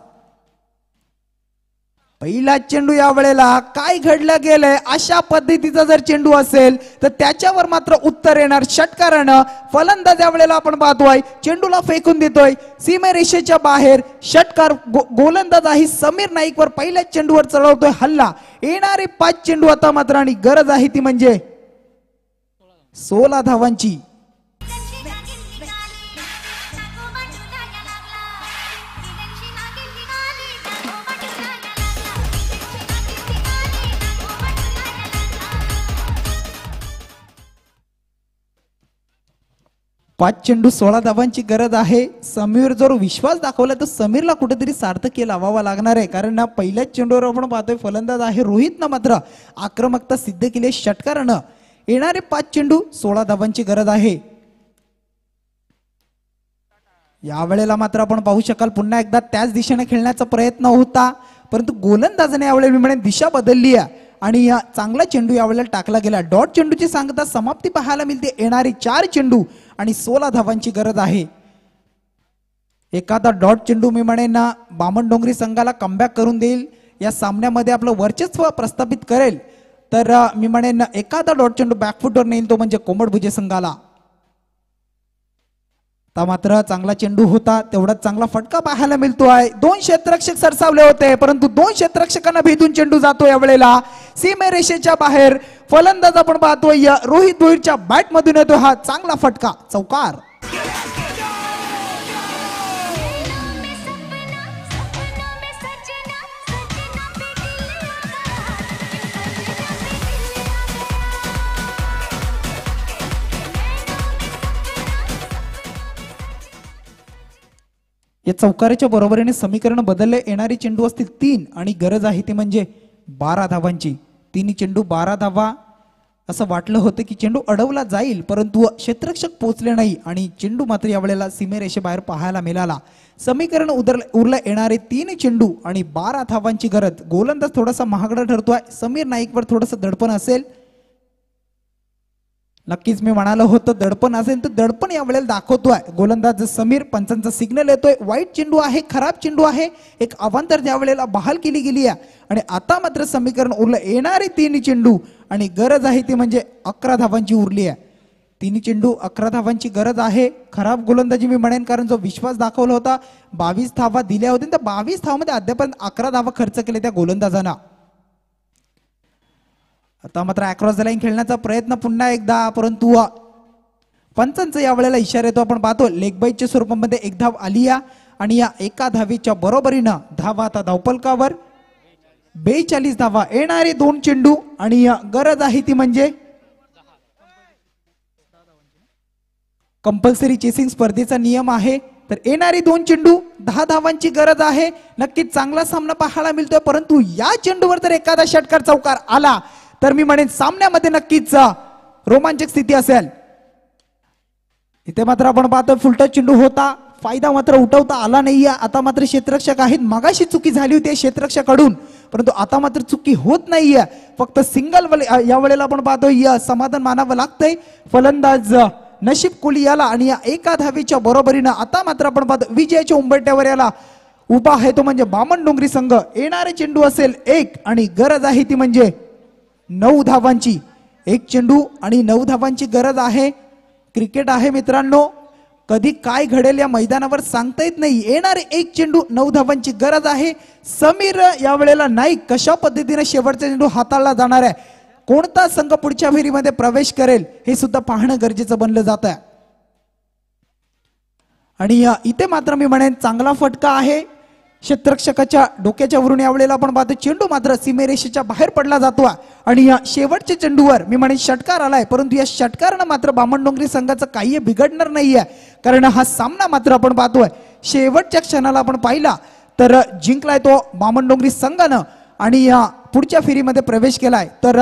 पहिला चेंडू या वेळेला काय घडलं गेलंय अशा पद्धतीचा जर चेंडू असेल तर त्याच्यावर मात्र उत्तर येणार षटकारानं. फलंदाज या वेळेला आपण पाहतोय चेंडूला फेकून देतोय सीमारेषेच्या बाहेर. षटकार गोलंदाज आहे समीर नाईकवर पहिल्या चेंडूवर चढवतोय हल्ला. येणारे 5 चेंडू आता मात्र आणि गरज आहे ती म्हणजे 16 धावांची. पाच चेंडू 16 धावांची गरज आहे. समीर जर विश्वास दाखवला तर समीरला कुठेतरी सार्थकी लावावा लागणार आहे, कारण ना पहिल्याच चेंडूवर आपण पाहतोय फलंदाज आहे रोहितनं मात्र आक्रमकता सिद्ध केली षटकारानं. येणारे 5 चेंडू 16 धावांची गरज आहे. यावेळेला मात्र आपण पाहू शकाल पुन्हा एकदा त्याच दिशेने खेळण्याचा प्रयत्न होता, परंतु गोलंदाजाने यावेळेला मी म्हणेन दिशा बदलली आहे आणि या चांगला चेंडू यावेळेला टाकला गेला. डॉट चेंडूची सांगता समाप्ती पाहायला मिळते. येणारे 4 चेंडू आणि 16 धावांची गरज आहे. एखादा डॉट चेंडू मी म्हणेन बामणडोंगरी संघाला कमबॅक करून देईल, या सामन्यामध्ये आपलं वर्चस्व प्रस्थापित करेल. तर मी म्हणेन एखादा डॉट चेंडू बॅकफुटवर नेईल तो म्हणजे कोंबडभुजे संघाला. आता मात्र चांगला चेंडू होता, तेवढाच चांगला फटका पाहायला मिळतो आहे. 2 क्षेत्ररक्षक सरसावले होते, परंतु 2 क्षेत्ररक्षकांना भेदून चेंडू जातो यावेळेला सीमारेषेच्या बाहेर. फलंदाज आपण पाहतोय रोहित भोईरच्या बॅट मधून येतो हा चांगला फटका, चौकार. या चौकाराच्या बरोबरीने समीकरण बदलले. येणारे चेंडू असतील 3 आणि गरज आहे ती म्हणजे 12 धावांची. 3 चेंडू 12 धावा. असं वाटलं होतं की चेंडू अडवला जाईल, परंतु क्षेत्ररक्षक पोहोचले नाही आणि चेंडू मात्र यावेळेला सीमेरेषेबाहेर पाहायला मिळाला. समीकरण उरलं. येणारे 3 चेंडू आणि 12 धावांची गरज. गोलंदाज थोडासा महागडा ठरतोय, समीर नाईकवर थोडंसं दडपण असेल. नक्कीच मी म्हणालो होतं दडपण असेल तर दडपण यावेळेला दाखवतोय गोलंदाज समीर. पंचांचा सिग्नल येतोय. वाईट चेंडू आहे, खराब चेंडू आहे, एक अवांतर त्यावेळेला बहाल केली गेली आहे आणि आता मात्र समीकरण उरलं. येणारे 3 चेंडू आणि गरज आहे ती म्हणजे 11 धावांची उरली आहे. 3 चेंडू 11 धावांची गरज आहे. खराब गोलंदाजी मी म्हणेन, कारण जो विश्वास दाखवला होता 22 धावा दिल्या होत्या, त्या 22 धावामध्ये अद्यापर्यंत 11 धावा खर्च केले त्या गोलंदाजांना. आता मात्र अक्रॉस द लाईन खेळण्याचा प्रयत्न पुन्हा एकदा, परंतु पंचांचा यावेळेला इशारा येतो. आपण पाहतो लेग बाईटच्या स्वरूपामध्ये 1 धाव आली आणि या 1 धावेच्या बरोबरीनं धावा आता धावपलकावर 42 धावा. येणारे 2 चेंडू आणि गरज आहे ती म्हणजे कंपल्सरी चेसिंग स्पर्धेचा नियम आहे. तर येणारी 2 चेंडू 10 धावांची गरज आहे. नक्कीच चांगला सामना पाहायला मिळतोय, परंतु या चेंडूवर जर एखादा षटकार चौकार आला तर मी म्हणेन सामन्यामध्ये नक्कीच रोमांचक स्थिती असेल. इथे मात्र आपण पाहतो फुलटा चेंडू होता, फायदा मात्र उठवता आला नाहीये. आता मात्र क्षेत्ररक्षक आहेत, मगाशी चुकी झाली होती क्षेत्ररक्षकाकडून, परंतु आता मात्र चुकी होत नाहीये. फक्त सिंगल या वेळेला आपण पाहतोय समाधान मानावं लागतंय फलंदाज नशीब कोहली याला. आणि या एका धावेच्या बरोबरीनं आता मात्र आपण पाहतो विजयाच्या उंबरठ्यावर याला उभा आहे तो म्हणजे बामणडोंगरी संघ. येणारे चेंडू असेल 1 आणि गरज आहे ती म्हणजे 9 धावांची. 1 चेंडू आणि 9 धावांची गरज आहे. क्रिकेट आहे मित्रांनो, कधी काय घडेल या मैदानावर सांगता येत नाही. येणारे 1 चेंडू 9 धावांची गरज आहे. समीर या वेळेला नाईक कशा पद्धतीने शेवटचा चेंडू हाताळला जाणार आहे, कोणता संघ पुढच्या फेरीमध्ये प्रवेश करेल हे सुद्धा पाहणं गरजेचं बनलं जात आहे. आणि इथे मात्र मी म्हणेन चांगला फटका आहे क्षेत्ररक्षकाच्या डोक्याच्या वरून. यावेळेला आपण पाहतो चेंडू मात्र सीमेरेषेच्या बाहेर पडला जातो आणि या शेवटच्या चेंडूवर मी म्हणेन षटकार आलाय, परंतु या षटकारानं मात्र बामणडोंगरी संघाचं काही बिघडणार नाहीये, कारण हा सामना मात्र आपण पाहतोय शेवटच्या क्षणाला आपण पाहिला तर जिंकलाय तो बामणडोंगरी संघानं आणि या पुढच्या फेरीमध्ये प्रवेश केलाय. तर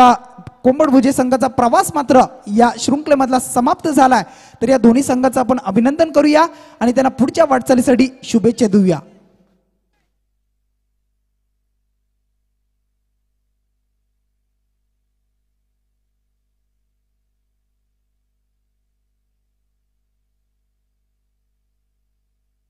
कोंबडभुजे संघाचा प्रवास मात्र या शृंखलेमधला समाप्त झालाय. तर या दोन्ही संघाचं आपण अभिनंदन करूया आणि त्यांना पुढच्या वाटचालीसाठी शुभेच्छा देऊया.